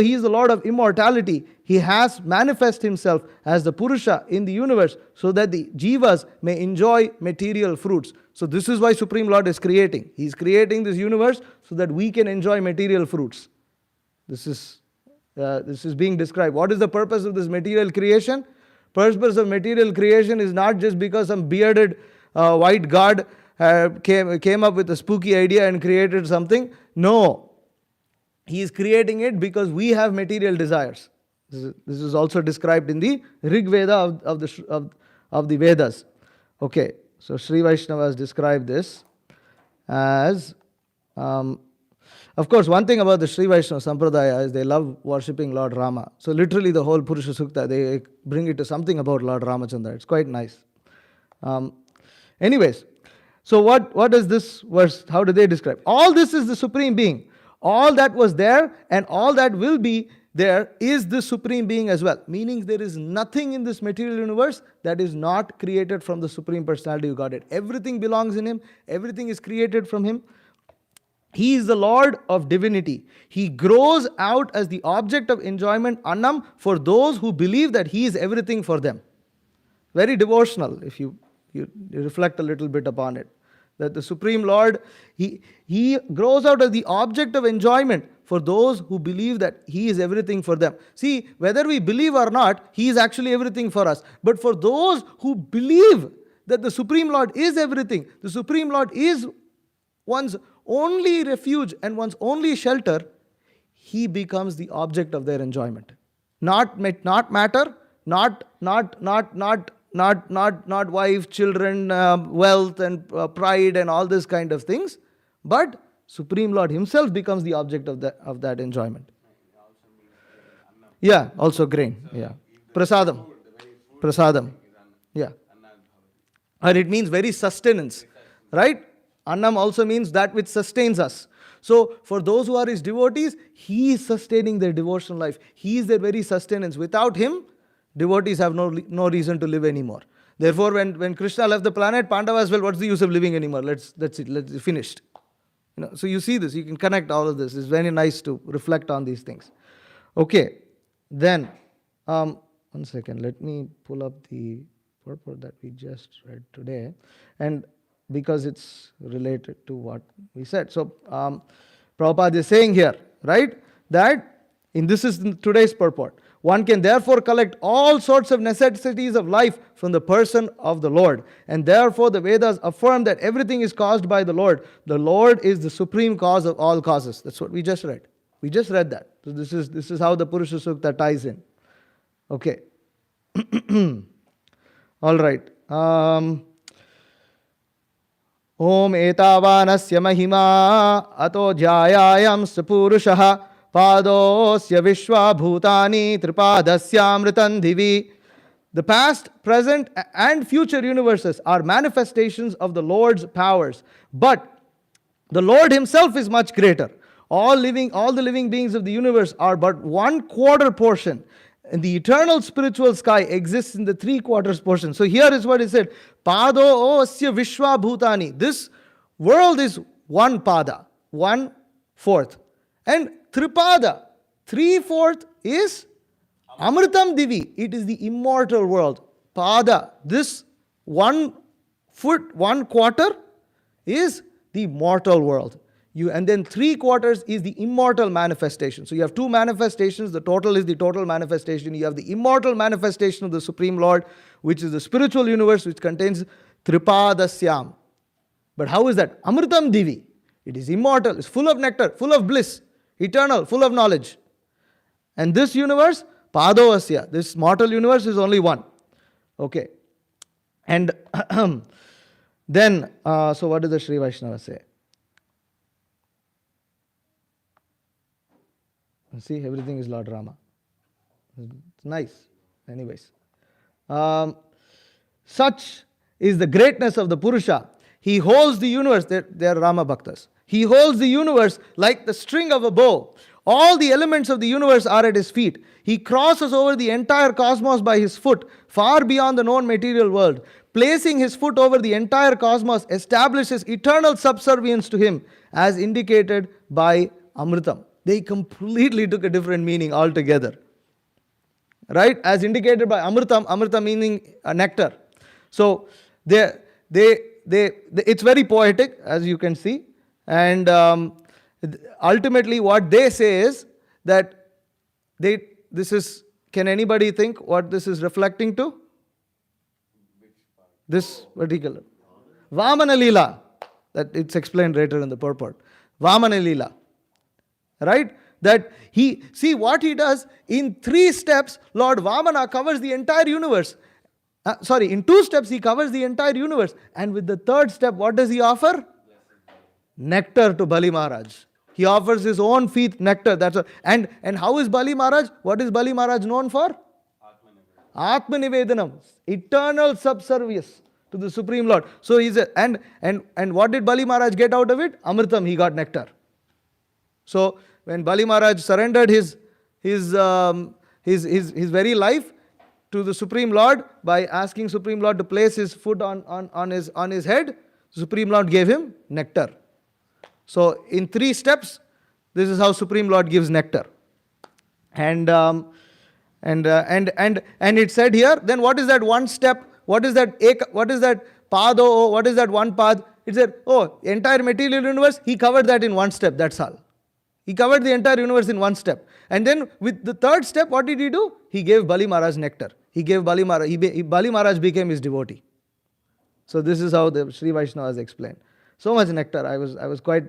he is the Lord of immortality, he has manifested himself as the Purusha in the universe so that the jivas may enjoy material fruits. So this is why Supreme Lord is creating. He is creating this universe so that we can enjoy material fruits. This is being described. What is the purpose of this material creation? Purpose of material creation is not just because some bearded white god came up with a spooky idea and created something. No. He is creating it because we have material desires. This is also described in the Rig Veda of the Vedas. Okay, so Sri Vaishnavas describe this as, of course, one thing about the Sri Vaishnava Sampradaya is they love worshipping Lord Rama. So literally the whole Purusha Sukta, they bring it to something about Lord Ramachandra. It's quite nice. Anyways, so what is this verse? How do they describe? All this is the Supreme Being. All that was there and all that will be there is the Supreme Being as well. Meaning there is nothing in this material universe that is not created from the Supreme Personality of Godhead. Everything belongs in Him. Everything is created from Him. He is the Lord of divinity. He grows out as the object of enjoyment, annam, for those who believe that He is everything for them. Very devotional if you reflect a little bit upon it. That the Supreme Lord, He grows out as the object of enjoyment for those who believe that He is everything for them. See, whether we believe or not, He is actually everything for us. But for those who believe that the Supreme Lord is everything, the Supreme Lord is one's only refuge and one's only shelter, He becomes the object of their enjoyment. Not matter, not wife, children, wealth and pride and all this kind of things, but Supreme Lord Himself becomes the object of that enjoyment. Yeah, also grain. Yeah, prasadam. Yeah, and it means very sustenance, right? Annam also means that which sustains us. So for those who are His devotees, He is sustaining their devotional life. He is their very sustenance. Without Him, devotees have no reason to live anymore. Therefore, when Krishna left the planet, Pandavas, well, what's the use of living anymore? That's it. Let's finished. So you see this. You can connect all of this. It's very nice to reflect on these things. Okay. Then, 1 second. Let me pull up the purport that we just read today, and because it's related to what we said. So, Prabhupada is saying here, right, that this is today's purport. One can therefore collect all sorts of necessities of life from the person of the Lord. And therefore the Vedas affirm that everything is caused by the Lord. The Lord is the supreme cause of all causes. That's what we just read. We just read that. So this is how the Purusha Sukta ties in. Okay. All right. Om etavanasya mahima ato jayayam sapurushaha Padosya Vishwa Bhutani Tripadasya Divi. The past, present, and future universes are manifestations of the Lord's powers. But the Lord Himself is much greater. All the living beings of the universe are but 1/4 portion. And the eternal spiritual sky exists in the 3/4 portion. So here is what it said. Padosya Vishwa Bhutani. This world is 1 pada, 1/4. And Tripada, 3/4 is Amritam Divi. It is the immortal world. Pada, this 1 foot, 1/4 is the mortal world. And then 3/4 is the immortal manifestation. So you have two manifestations. The total is the total manifestation. You have the immortal manifestation of the Supreme Lord, which is the spiritual universe, which contains Tripadasyam. But how is that? Amritam Divi. It is immortal, it's full of nectar, full of bliss, eternal, full of knowledge. And this universe, Padovasya, this mortal universe is only one. Okay. And then, so what does the Sri Vaishnava say? See, everything is Lord Rama. It's nice. Anyways. Such is the greatness of the Purusha. He holds the universe. They are Rama Bhaktas. He holds the universe like the string of a bow. All the elements of the universe are at his feet. He crosses over the entire cosmos by his foot, far beyond the known material world. Placing his foot over the entire cosmos establishes eternal subservience to him, as indicated by Amritam. They completely took a different meaning altogether. Right? As indicated by Amritam, Amrita meaning nectar. So, it's very poetic, as you can see. And ultimately what they say is that can anybody think what this is reflecting to? This particular. Vamana Leela. That it's explained later in the purport. Vamana Leela. Right? That see what he does in 3 steps, Lord Vamana covers the entire universe. In 2 steps he covers the entire universe. And with the 3rd step, what does he offer? Nectar to Bali Maharaj. He offers his own feet nectar. That's all. And how is Bali Maharaj? What is Bali Maharaj known for? Atma Nivedanam. Eternal subservience to the Supreme Lord. So and what did Bali Maharaj get out of it? Amritam, he got nectar. So when Bali Maharaj surrendered his very life to the Supreme Lord by asking Supreme Lord to place his foot on his head, Supreme Lord gave him nectar. So in 3 steps, this is how Supreme Lord gives nectar. And it said here, then what is that one step? What is that pado? What is that one path? It said, entire material universe, he covered that in 1 step, that's all. He covered the entire universe in 1 step. And then with the 3rd step, what did he do? He gave Bali Maharaj nectar. He gave Bali Maharaj, Bali Maharaj became his devotee. So this is how the Sri Vaishnavas explained. So much nectar. I was quite,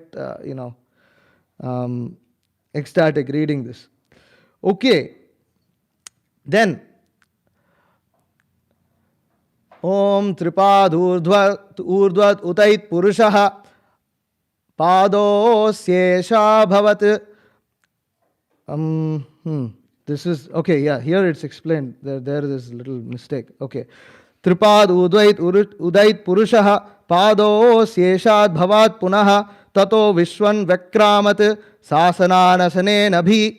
ecstatic reading this. Okay. Then, Om Tripad Urdvat Utait Purushaha Padosyesha Bhavat. This is, okay, yeah, here it's explained. There is a little mistake. Okay. Tripad Udait Purushaha Padosyeshad Bhavat Punaha Tato Vishwan Vekramat Sasananasane Nabhi.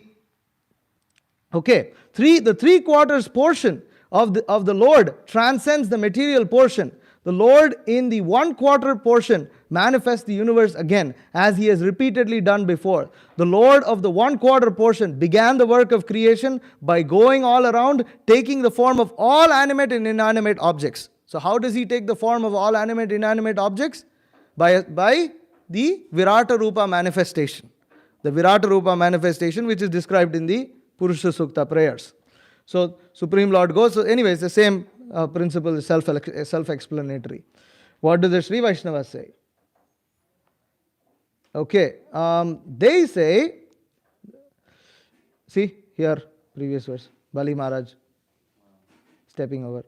Okay. The 3/4 portion of the Lord transcends the material portion. The Lord in the 1/4 portion manifests the universe again, as he has repeatedly done before. The Lord of the 1/4 portion began the work of creation by going all around, taking the form of all animate and inanimate objects. So how does he take the form of all animate and inanimate objects? By the Virata Rupa manifestation. The Virata Rupa manifestation, which is described in the Purusha Sukta prayers. So Supreme Lord goes. So anyways, the same principle is self-explanatory. What does the Sri Vaishnava say? Okay, they say, see here, previous verse, Bali Maharaj stepping over.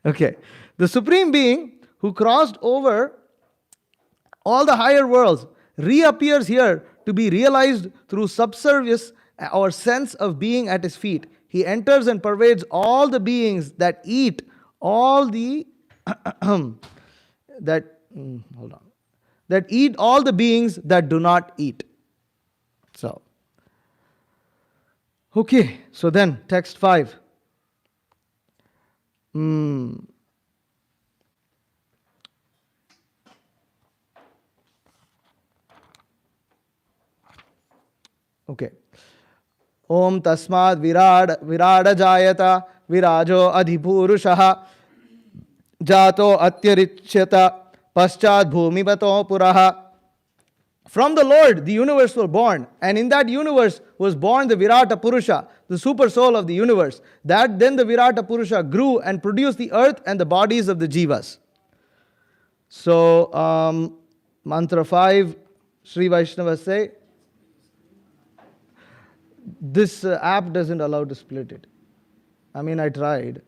Okay, the Supreme Being who crossed over all the higher worlds reappears here to be realized through subservience or sense of being at his feet. He enters and pervades all the beings that eat all the that eat all the beings that do not eat. So, okay, so then text 5. Okay. Om tasmad virada jayata virajo adhipurushaha jato atyarichyata Paschat bhumibato puraha. From the Lord, the universe was born, and in that universe was born the Virata Purusha, the super soul of the universe. That then the Virata Purusha grew and produced the earth and the bodies of the jivas. So, mantra 5, Sri Vaishnavas say, this app doesn't allow to split it. I mean, I tried.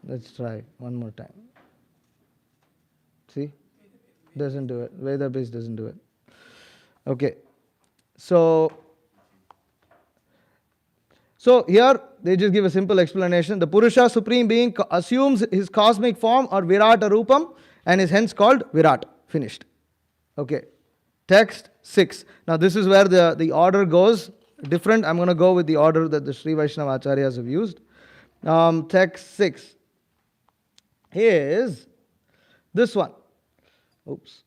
Let's try one more time. See? Doesn't do it. Veda base doesn't do it. Okay. So here they just give a simple explanation. The Purusha, supreme being, assumes his cosmic form or Virata Rupam and is hence called Virat. Finished. Okay. Text 6. Now this is where the order goes different. I'm going to go with the order that the Sri Vaishnava Acharyas have used. Text 6 is this one. Oops.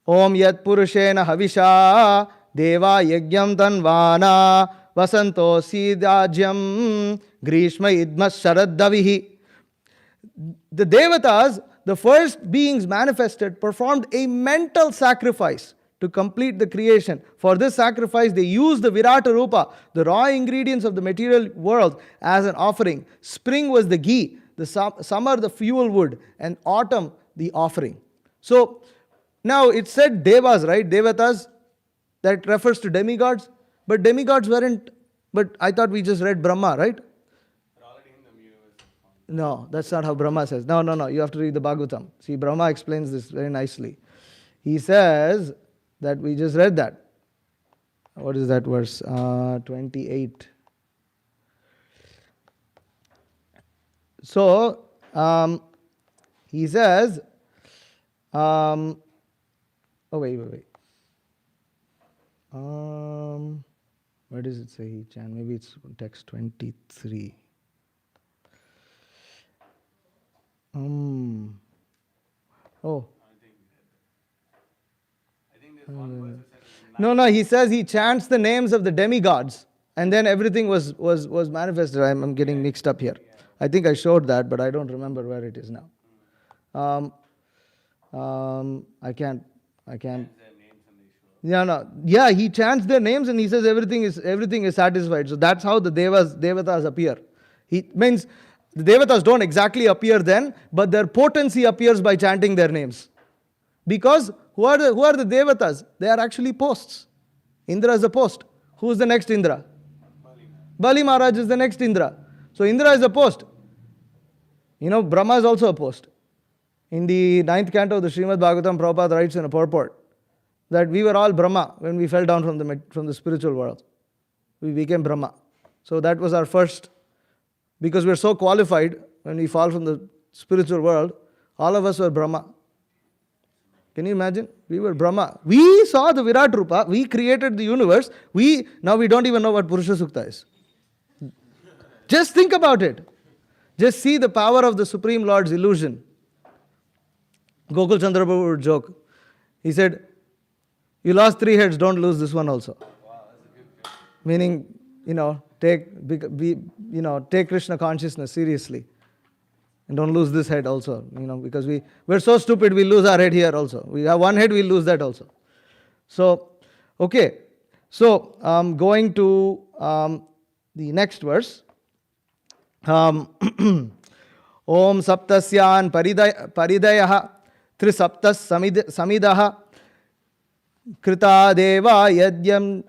Om yat purushena havisha deva yagyam tanvana vasanto sidajyam grishma idmas sharaddavihi. The devatas, the first beings manifested, performed a mental sacrifice to complete the creation. For this sacrifice, they used the Virata Rupa, the raw ingredients of the material world, as an offering. Spring was the ghee, the summer the fuel wood, and autumn the offering. So, now it said devas, right? Devatas, that refers to demigods. But demigods weren't, but I thought we just read Brahma, right? They're already in the universe. No, that's not how Brahma says. No, you have to read the Bhagavatam. See, Brahma explains this very nicely. He says that we just read that. What is that verse? 28. So, he says, oh, wait. Where does it say he chant? Maybe it's text 23. Oh. I think there's one verse that says No, he says he chants the names of the demigods and then everything was manifested. I'm getting mixed up here. I think I showed that, but I don't remember where it is now. I can't. their names and they show. Yeah, he chants their names and he says everything is satisfied. So that's how the devatas appear. He means the devatas don't exactly appear then, but their potency appears by chanting their names. Because who are the devatas? They are actually posts. Indra is a post. Who is the next Indra? Bali Maharaj is the next Indra. So Indra is a post. Brahma is also a post. In the 9th canto of the Srimad Bhagavatam, Prabhupada writes in a purport that we were all Brahma when we fell down from the spiritual world. We became Brahma. So that was our first, because we're so qualified when we fall from the spiritual world, all of us were Brahma. Can you imagine? We were Brahma. We saw the Virat Rupa. We created the universe. Now we don't even know what Purusha Sukta is. Just think about it. Just see the power of the Supreme Lord's illusion. Gokul Chandra Prabhu would joke. He said, you lost 3 heads, don't lose this one also. Wow, that's a good joke. Meaning, take Krishna consciousness seriously. And don't lose this head also, because we're so stupid, we lose our head here also. We have one head, we lose that also. So, okay. So, going to the next verse. Om saptasyan paridayaha trisaptas samidaha krita deva yagyam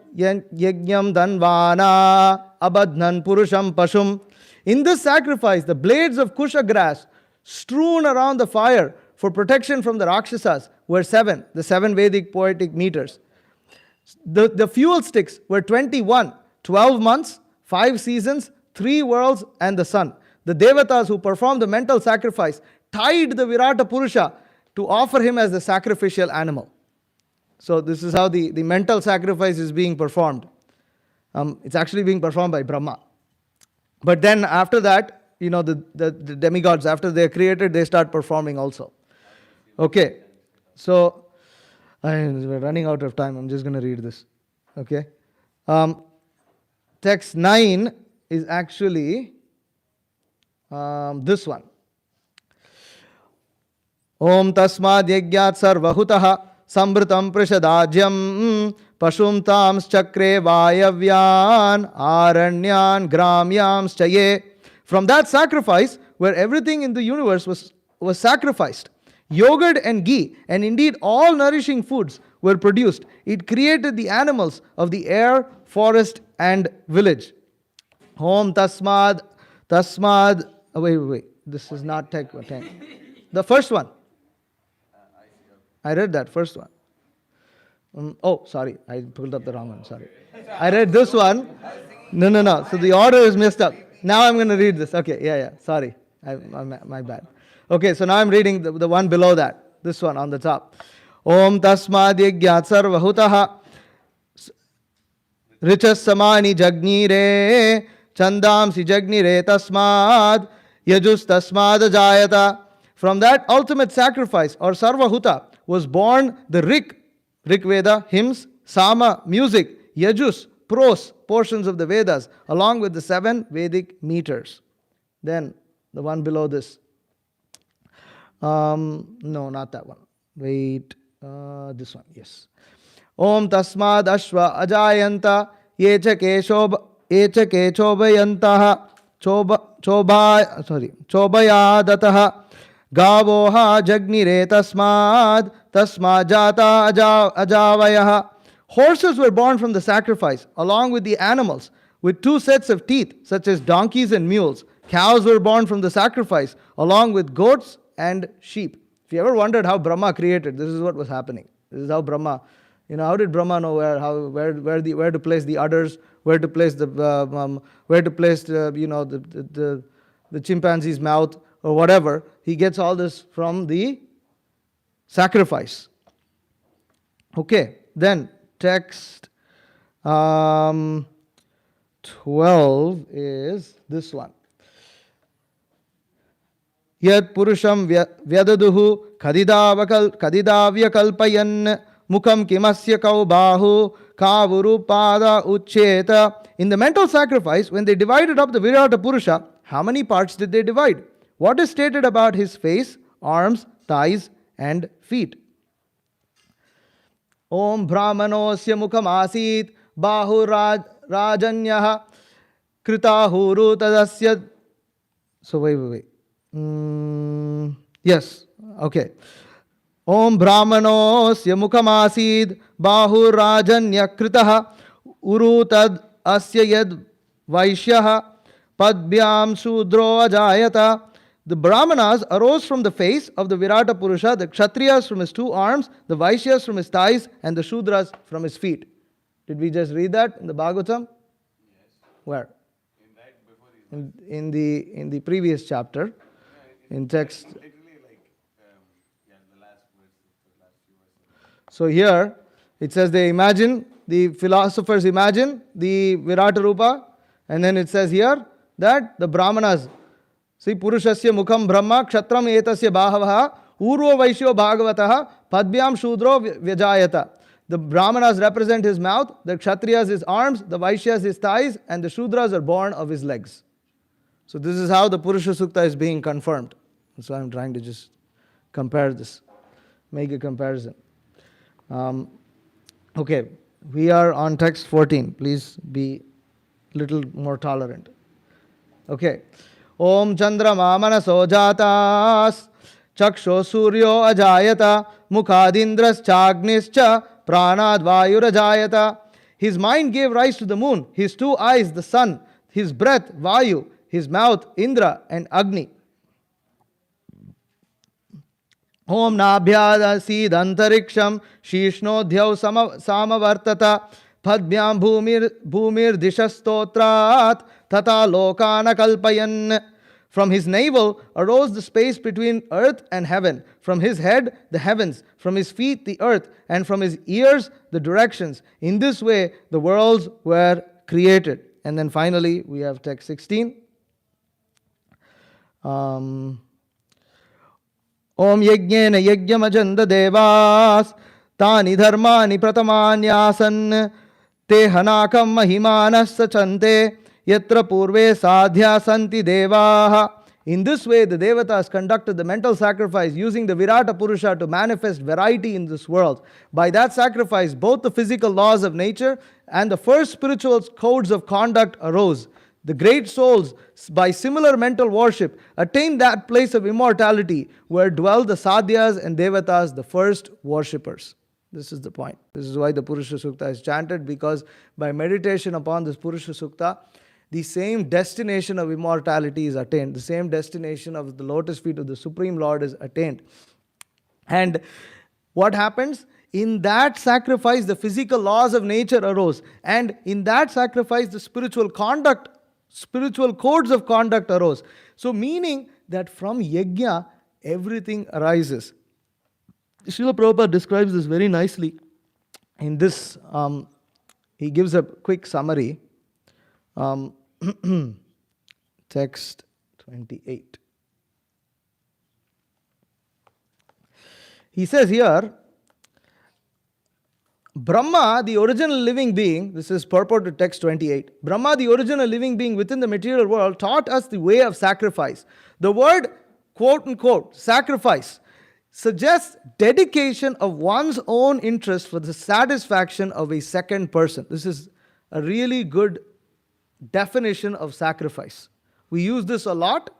danvana abadnan purusham pashum. In this sacrifice, the blades of kusha grass strewn around the fire for protection from the Rakshasas were 7, the 7 Vedic poetic meters. The fuel sticks were 21, 12 months, 5 seasons, 3 worlds, and the sun. The devatas who performed the mental sacrifice tied the Virata Purusha to offer him as the sacrificial animal. So this is how the mental sacrifice is being performed. It's actually being performed by Brahma. But then after that, the demigods, after they are created, they start performing also. Okay. So, we're running out of time. I'm just going to read this. Okay. Text 9 is actually this one. Om tasmad yagyat sarvahutah sambritam prishadajyam pashum tams chakre vayavyan aranyan gramyam chaye. From that sacrifice, where everything in the universe was sacrificed, yogurt and ghee, and indeed all nourishing foods were produced. It created the animals of the air, forest, and village. Om tasmad. Oh, wait. This is not tech. The first one. I read that first one. Oh, sorry. I pulled up the wrong one. Sorry. I read this one. No. So the order is messed up. Now I'm going to read this. Okay. Yeah. Sorry. My bad. Okay. So now I'm reading the one below that. This one on the top. Om tasmad yagyat sarvahutah richas samani jagnire chandamsi jagnire tasmad yajus tasmad jayata. From that ultimate sacrifice or sarvahuta was born the Rik Veda, hymns, Sama, music, Yajus, prose, portions of the Vedas, along with the 7 Vedic meters. Then the one below this. No, not that one. Wait, this one, yes. Om tasmad ashva ajayanta yecha kechobayantaha chobayadataha gavoha jagnire tasmad jata ajavayaha. Horses were born from the sacrifice, along with the animals, with 2 sets of teeth, such as donkeys and mules. Cows were born from the sacrifice, along with goats and sheep. If you ever wondered how Brahma created, this is what was happening. This is how Brahma, how did Brahma know where to place the udders, where to place the chimpanzee's mouth or whatever? He gets all this from the sacrifice. Okay, then text 12 is this one. Yad purusham vyadaduhu kadidavya kalpayan mukam kimasya kaubahu kavurupada ucheta. In the mental sacrifice, when they divided up the Virata Purusha, how many parts did they divide? What is stated about his face, arms, thighs, and feet? Om brahmanosya mukam asit bahu rajanyaha kritahuru tadasya. So wait. Yes, okay. Om brahmanosya mukam asid bahu rajanya kritaha urutad asya yad vaishyaha padbyam sudro ajayata. The Brahmanas arose from the face of the Virata Purusha, the Kshatriyas from his 2 arms, the Vaishyas from his thighs, and the Shudras from his feet. Did we just read that in the Bhagavatam? Yes. Where? In that before these. In the previous chapter, in text. Literally the last verse, the last few verses. So here it says the philosophers imagine the Virata Rupa, and then it says here that the Brahmanas, see, Purushasya mukham brahma kshatram etasya bahavaha urva vaishyo bhagavataha padbyam shudro vyajayata. The Brahmanas represent his mouth, the Kshatriyas his arms, the Vaishyas his thighs, and the Shudras are born of his legs. So this is how the Purusha Sukta is being confirmed. That's why I'm trying to just compare this, make a comparison. Okay, we are on text 14. Please be a little more tolerant. Okay. Om Chandrama Manaso Jatas Chaksho Suryo Ajayata Mukhadindras Chagnischa Pranad Vayurajayata. His mind gave rise to the moon, his 2 eyes the sun, his breath Vayu, his mouth Indra and Agni. Om Nabhyadasid Antariksham Shishnodhyau Samavartata Padbyam Bhumir Dishastotrat Tata Lokana Kalpayan. From his navel arose the space between earth and heaven. From his head, the heavens. From his feet, the earth. And from his ears, the directions. In this way, the worlds were created. And then finally, we have text 16. Om Yajnena Yajyamajanda Devas Tani Dharmani Pratamanyasan Te Hanakam Mahimanas Sachante Yatra Purve Sadhya Santi Devaha In this way, the Devatas conducted the mental sacrifice using the Virata Purusha to manifest variety in this world. By that sacrifice, both the physical laws of nature and the first spiritual codes of conduct arose. The great souls, by similar mental worship, attained that place of immortality where dwell the Sadhyas and Devatas, the first worshippers. This is the point. This is why the Purusha Sukta is chanted, because by meditation upon this Purusha Sukta, the same destination of immortality is attained. The same destination of the lotus feet of the Supreme Lord is attained. And what happens? In that sacrifice, the physical laws of nature arose. And in that sacrifice, the spiritual codes of conduct arose. So meaning that from yajna, everything arises. Srila Prabhupada describes this very nicely in this. He gives a quick summary. Text 28. He says here, Brahma, the original living being, this is purport to text 28. Brahma, the original living being within the material world, taught us the way of sacrifice. The word, quote unquote, sacrifice, suggests dedication of one's own interest for the satisfaction of a second person. This is a really good definition of sacrifice. We use this a lot.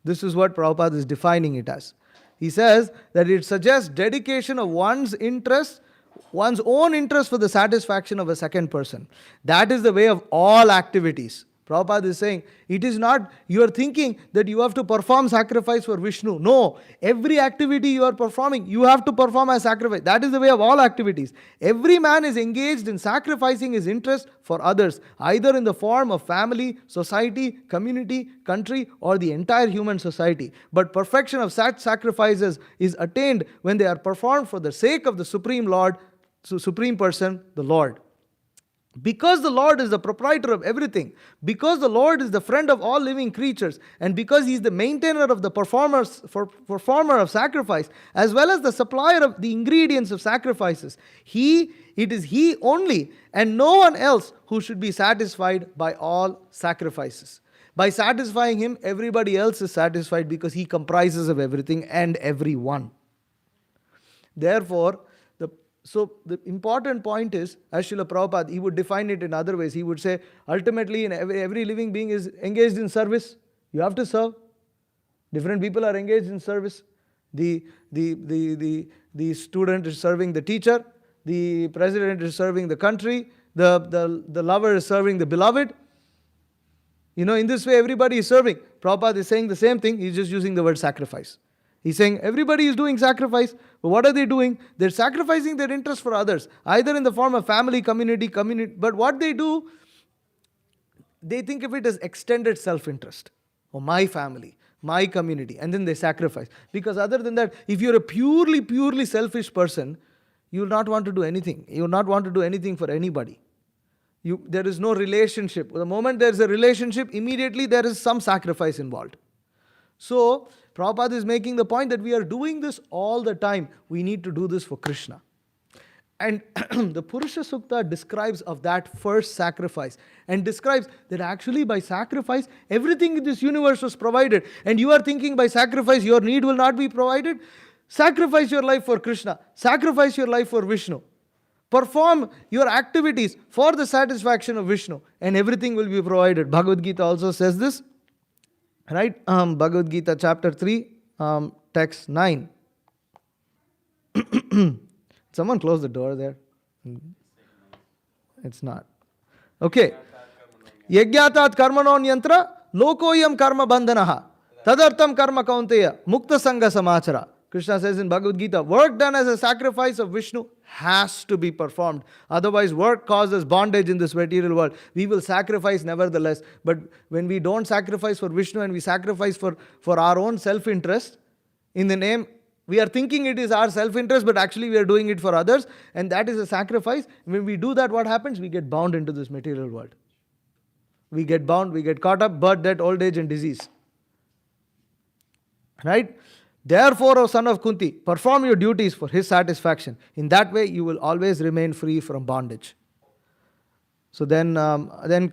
This is what Prabhupada is defining it as. He says that it suggests dedication of one's own interest for the satisfaction of a second person. That is the way of all activities. Prabhupada is saying, it is not, you are thinking that you have to perform sacrifice for Vishnu. No, every activity you are performing, you have to perform as sacrifice. That is the way of all activities. Every man is engaged in sacrificing his interest for others, either in the form of family, society, community, country, or the entire human society. But perfection of such sacrifices is attained when they are performed for the sake of the Supreme Lord, Supreme Person, the Lord. Because the Lord is the proprietor of everything, because the Lord is the friend of all living creatures, and because He is the maintainer of the performer of sacrifice, as well as the supplier of the ingredients of sacrifices, it is He only and no one else who should be satisfied by all sacrifices. By satisfying Him, everybody else is satisfied because He comprises of everything and everyone. Therefore, so the important point is, as Srila Prabhupada, he would define it in other ways. He would say, ultimately, every living being is engaged in service. You have to serve. Different people are engaged in service. The student is serving the teacher. The president is serving the country. The lover is serving the beloved. In this way, everybody is serving. Prabhupada is saying the same thing. He's just using the word sacrifice. He's saying everybody is doing sacrifice. But what are they doing? They're sacrificing their interest for others, either in the form of family, community. But what they do, they think of it as extended self-interest. Oh, my family, my community. And then they sacrifice. Because other than that, if you're a purely selfish person, you will not want to do anything. You will not want to do anything for anybody. There is no relationship. The moment there is a relationship, immediately there is some sacrifice involved. So, Prabhupada is making the point that we are doing this all the time. We need to do this for Krishna. And the Purusha Sukta describes of that first sacrifice and describes that actually by sacrifice, everything in this universe was provided. And you are thinking by sacrifice, your need will not be provided. Sacrifice your life for Krishna. Sacrifice your life for Vishnu. Perform your activities for the satisfaction of Vishnu. And everything will be provided. Bhagavad Gita also says this. Right? Bhagavad Gita chapter 3, text 9. Someone close the door there. It's not. Okay. Yajnatat karmanon yantra lokoyam karma bandhanaha tadartam karma kaunteya mukta sangha samachara. Krishna says in Bhagavad Gita, work done as a sacrifice of Vishnu has to be performed. Otherwise, work causes bondage in this material world. We will sacrifice nevertheless. But when we don't sacrifice for Vishnu and we sacrifice for our own self-interest, in the name, we are thinking it is our self-interest, but actually we are doing it for others. And that is a sacrifice. When we do that, what happens? We get bound into this material world. We get bound, we get caught up, birth, death, old age and disease. Right? Therefore, O son of Kunti, perform your duties for his satisfaction. In that way, you will always remain free from bondage. So then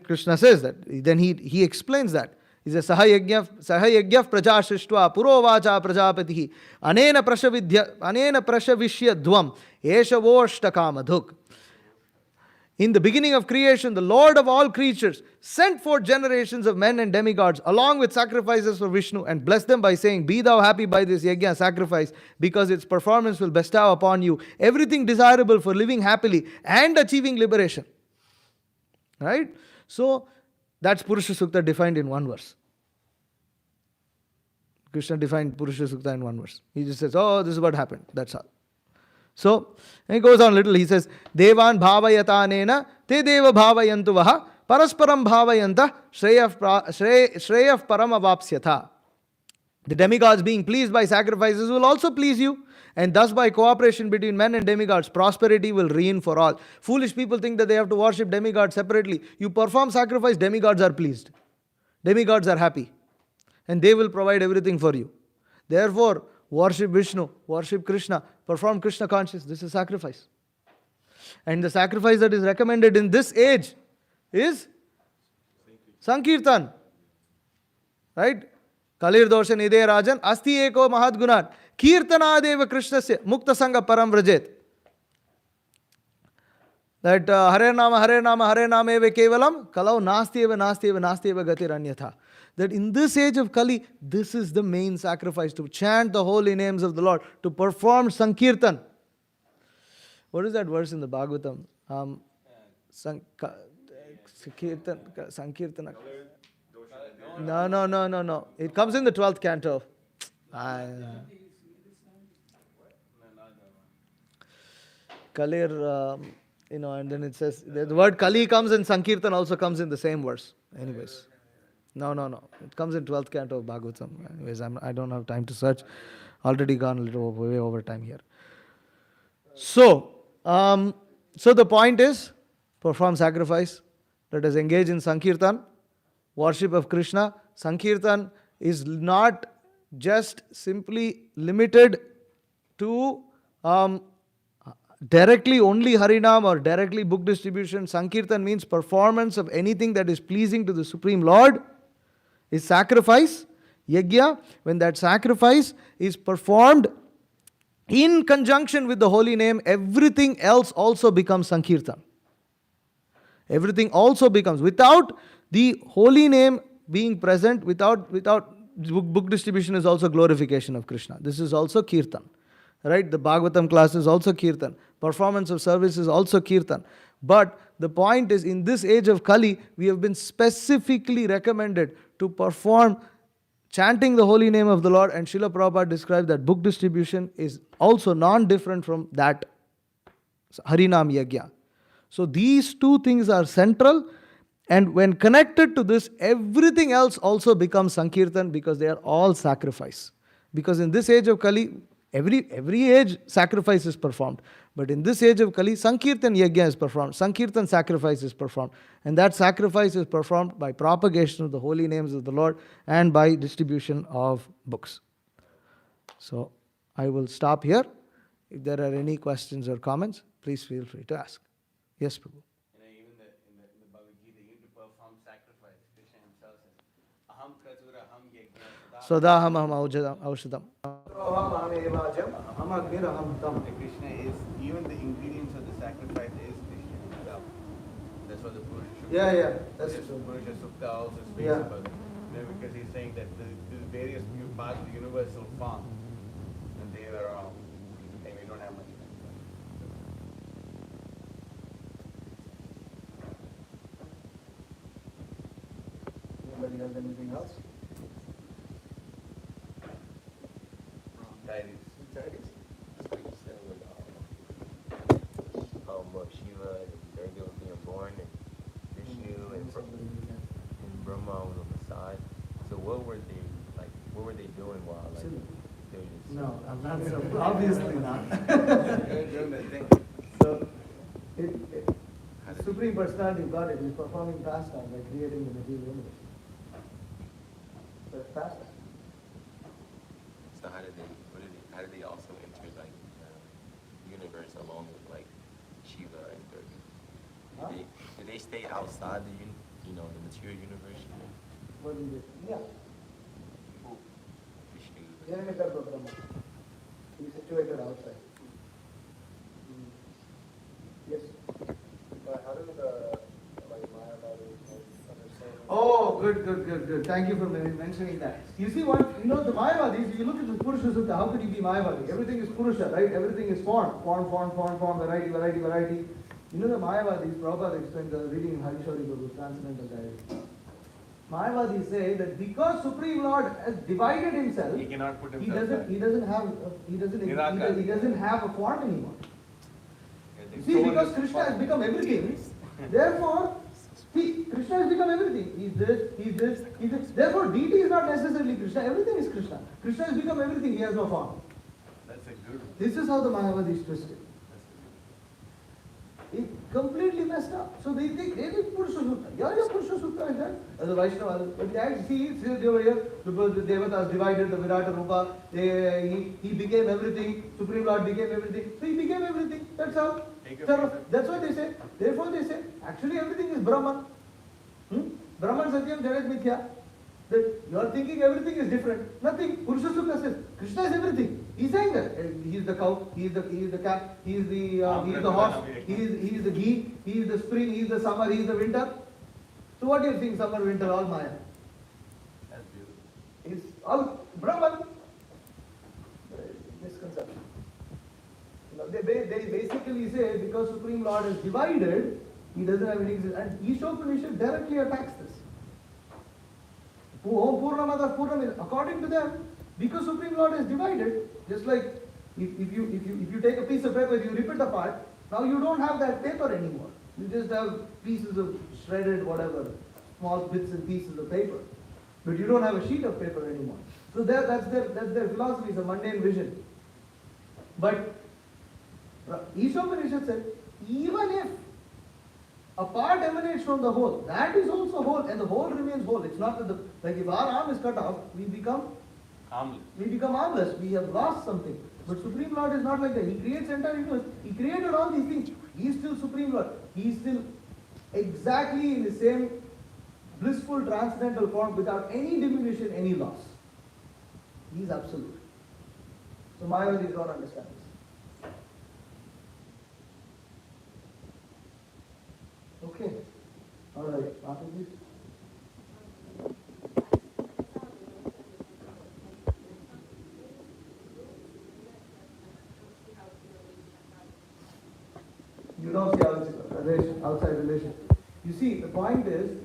Krishna says that. Then he explains that. He says, Sahayagya praja shishtva purovacha prajapati anena prashavishya dvam eshavoshtakamathuk. In the beginning of creation, the Lord of all creatures sent forth generations of men and demigods along with sacrifices for Vishnu and blessed them by saying, Be thou happy by this yajna sacrifice because its performance will bestow upon you everything desirable for living happily and achieving liberation. Right? So, that's Purusha Sukta defined in one verse. Krishna defined Purusha Sukta in one verse. He just says, oh, this is what happened. That's all. So, he goes on a little. He says, Devan bhavayatanena te deva bhavayantu vaha parasparam bhavayanta shreyaf param avapsyatha. The demigods being pleased by sacrifices will also please you. And thus by cooperation between men and demigods, prosperity will reign for all. Foolish people think that they have to worship demigods separately. You perform sacrifice, demigods are pleased. Demigods are happy. And they will provide everything for you. Therefore, worship Vishnu, worship Krishna, perform Krishna conscious. This is sacrifice. And the sacrifice that is recommended in this age is Sankirtan. Right? Kalir dosha nide rajan asti eko mahad gunan kirtanadeva krishnasya mukta sangha param vrajet. That Hare Nama eva kevalam kalau nasti eva gatir anyatha. That in this age of Kali, this is the main sacrifice, to chant the holy names of the Lord, to perform Sankirtan. What is that verse in the Bhagavatam? Sankirtan. No. It comes in the 12th canto. Kalir, and then it says, the word Kali comes and Sankirtan also comes in the same verse. Anyways. No. It comes in 12th canto of Bhagavatam. Anyways, I don't have time to search. Already gone a little way over time here. So the point is, perform sacrifice. Let us engage in Sankirtan, worship of Krishna. Sankirtan is not just simply limited to directly only Harinam or directly book distribution. Sankirtan means performance of anything that is pleasing to the Supreme Lord. Is sacrifice, yajna. When that sacrifice is performed in conjunction with the holy name, everything else also becomes Sankirtan. Everything also becomes, without the holy name being present, without book distribution is also glorification of Krishna. This is also Kirtan. Right? The Bhagavatam class is also Kirtan. Performance of service is also Kirtan. But the point is, in this age of Kali, we have been specifically recommended to perform chanting the holy name of the Lord, and Srila Prabhupada described that book distribution is also non-different from that Harinam Yajna. So these two things are central, and when connected to this, everything else also becomes Sankirtan because they are all sacrifice. Because in this age of Kali, every age sacrifice is performed. But in this age of Kali, Sankirtan Yajna is performed. Sankirtan sacrifice is performed. And that sacrifice is performed by propagation of the holy names of the Lord and by distribution of books. So, I will stop here. If there are any questions or comments, please feel free to ask. Yes, Prabhu. Even in the Bhagavad Gita, you need to perform sacrifice. Krishna himself says, Aham kratura aham yajna Sodaham aushadam. Krishna is, even the ingredients of the sacrifice is Krishna himself. That's what the Purusha Sukta. Yeah, that's true. Purusha Sukta also speaks about it. Because he's saying that the various parts of the universal form, and they are all, and we don't have much time. Anybody has anything else? Diaries. Shiva and Durga was being born, and Vishnu and Brahma was on the side. So what were they doing while they were just... No, I'm not so, obviously not. They're doing the thing. So, the Supreme Personality of God is performing pastime by creating the material universe. So it's pastime. So how did they also enter the universe along with Shiva and Durga? Did they stay outside the material universe? What is it? Yeah. Who? Vishnu. Hiranyagarbha Brahma. He is situated outside. Yes. How do like Mayavadis understand? Oh, good. Thank you for mentioning that. You see what, the Mayavadis, if you look at the Purusha Sutta, how could you be Mayavadi? Everything is Purusha, right? Everything is form, variety. The Mayavadis, Prabhupada explained the reading in Harishwari Guru's Transcendental Diary. Mayavadis say that because Supreme Lord has divided himself, He cannot put he himself back. doesn't have a form anymore. You see, because Krishna has become everything, therefore, Krishna has become everything. He's this. Therefore, deity is not necessarily Krishna. Everything is Krishna. Krishna has become everything. He has no form. That's a good one. This is how the Mayavadis twisted. It completely messed up. So they think Purusha Sutta. Yeah, Purusha Sutta is that. As a Vaishnava, but see over here, the Devatas divided the Virata Rupa. He became everything. Supreme Lord became everything. So he became everything. That's all. That's what they say. Therefore they say, actually everything is Brahman. Brahman Satyam Jagat Mithya. That you are thinking everything is different. Nothing. Purusha Sutta says, Krishna is everything. He's saying that. He is the cow, he is the calf, he is the horse, he is the ghee, he is the spring, he is the summer, he is the winter. So what do you think, summer, winter, all Maya? That's beautiful. It's all Brahman. Misconception. They basically say because Supreme Lord is divided, he doesn't have any existence. And Ishopanishad directly attacks this. Purnamada Purnamida. According to them, because Supreme Lord is divided, just like if you take a piece of paper, you rip it apart, now you don't have that paper anymore. You just have pieces of shredded whatever, small bits and pieces of paper. But you don't have a sheet of paper anymore. So that's their philosophy, it's a mundane vision. But Ishopanishad said, even if a part emanates from the whole, that is also whole, and the whole remains whole. It's not that like if our arm is cut off, we become armless. We have lost something. But Supreme Lord is not like that. He creates entire universe. He created all these things. He is still Supreme Lord. He is still exactly in the same blissful transcendental form without any diminution, any loss. He is absolute. So Mayavadis don't understand this. Okay. All right. Mataji. You don't see outside relation. You see, the point is,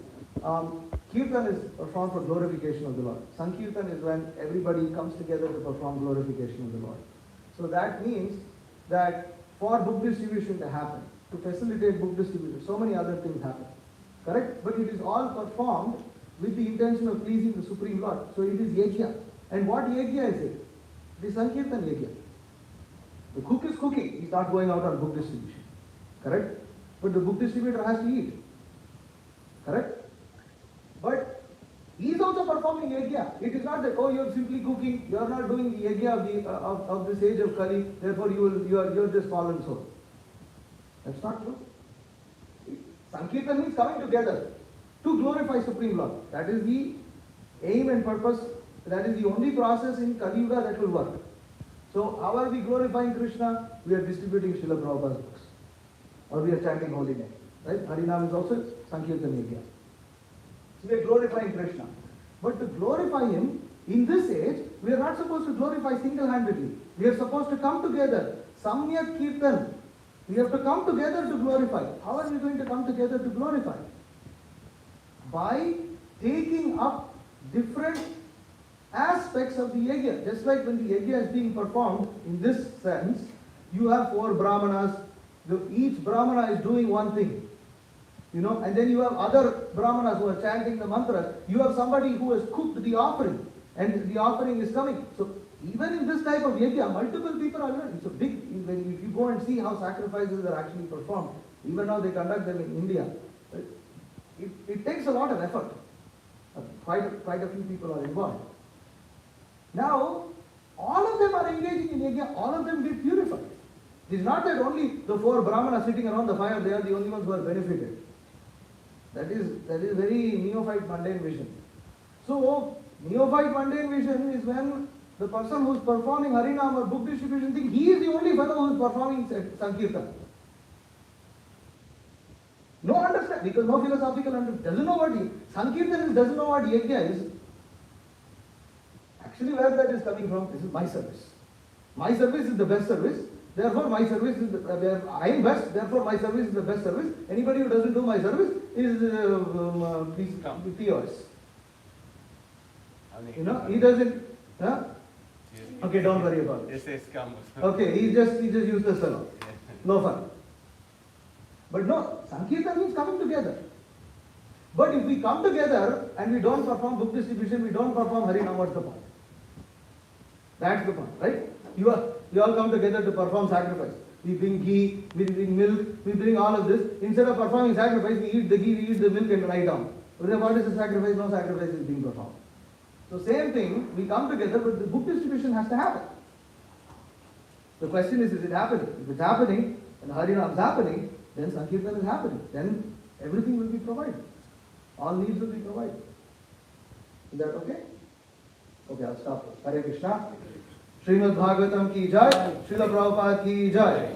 Kirtan is performed for glorification of the Lord. Sankirtan is when everybody comes together to perform glorification of the Lord. So that means that for book distribution to happen, to facilitate book distribution, so many other things happen. Correct? But it is all performed with the intention of pleasing the Supreme Lord. So it is yajna. And what yajna is it? It is Sankirtan yajna. The cook is cooking. He's not going out on book distribution. Correct? But the book distributor has to eat. Correct? But he is also performing yajna. It is not that, oh, you are simply cooking, you are not doing the yajna of this age of Kali, therefore you are just fallen soul. That's not true. Sankirtan means coming together to glorify Supreme Lord. That is the aim and purpose. That is the only process in Kali Yuga that will work. So how are we glorifying Krishna? We are distributing Srila Prabhupada's books. Or we are chanting holy name. Right? Harinam is also Sankirtan yajna. So we are glorifying Krishna. But to glorify him, in this age, we are not supposed to glorify single-handedly. We are supposed to come together. Samyak Kirtan. We have to come together to glorify. How are we going to come together to glorify? By taking up different aspects of the yajna. Just like when the yajna is being performed in this sense, you have 4 brahmanas. Each brahmana is doing one thing. And then you have other brahmanas who are chanting the mantras. You have somebody who has cooked the offering, and the offering is coming. So even in this type of yajna, multiple people are there. It's a big, if you go and see how sacrifices are actually performed, even now they conduct them in India, it takes a lot of effort. Quite a few people are involved. Now, all of them are engaging in yajna, all of them get purified. It is not that only the 4 brahmanas sitting around the fire, they are the only ones who are benefited. That is very neophyte mundane vision. So, neophyte mundane vision is when the person who is performing Harinam or book distribution thing, he is the only fellow who is performing Sankirtan. No understand, because no philosophical understanding, doesn't know what Sankirtan is, doesn't know what Yajna is. Actually, where that is coming from, this is my service. My service is the best service, therefore my service is, I am best, therefore my service is the best service. Anybody who doesn't do my service is POS. You know, he doesn't, huh? Okay, don't worry about it. Just say scum. Okay, he just useless fellow. No fun. But no, Sankirtan means coming together. But if we come together and we don't perform book distribution, we don't perform Harinam, what's the point? That's the point, right? You all come together to perform sacrifice. We bring ghee, we bring milk, we bring all of this. Instead of performing sacrifice, we eat the ghee, we eat the milk and lie down. What is the sacrifice? No sacrifice is being performed. So same thing, we come together, but the book distribution has to happen. The question is it happening? If it's happening, and Harinam is happening, then Sankirtan is happening. Then everything will be provided. All needs will be provided. Is that okay? Okay, I'll stop. Hare Krishna. Srimad Bhagavatam ki jai. Srila Prabhupada ki jai.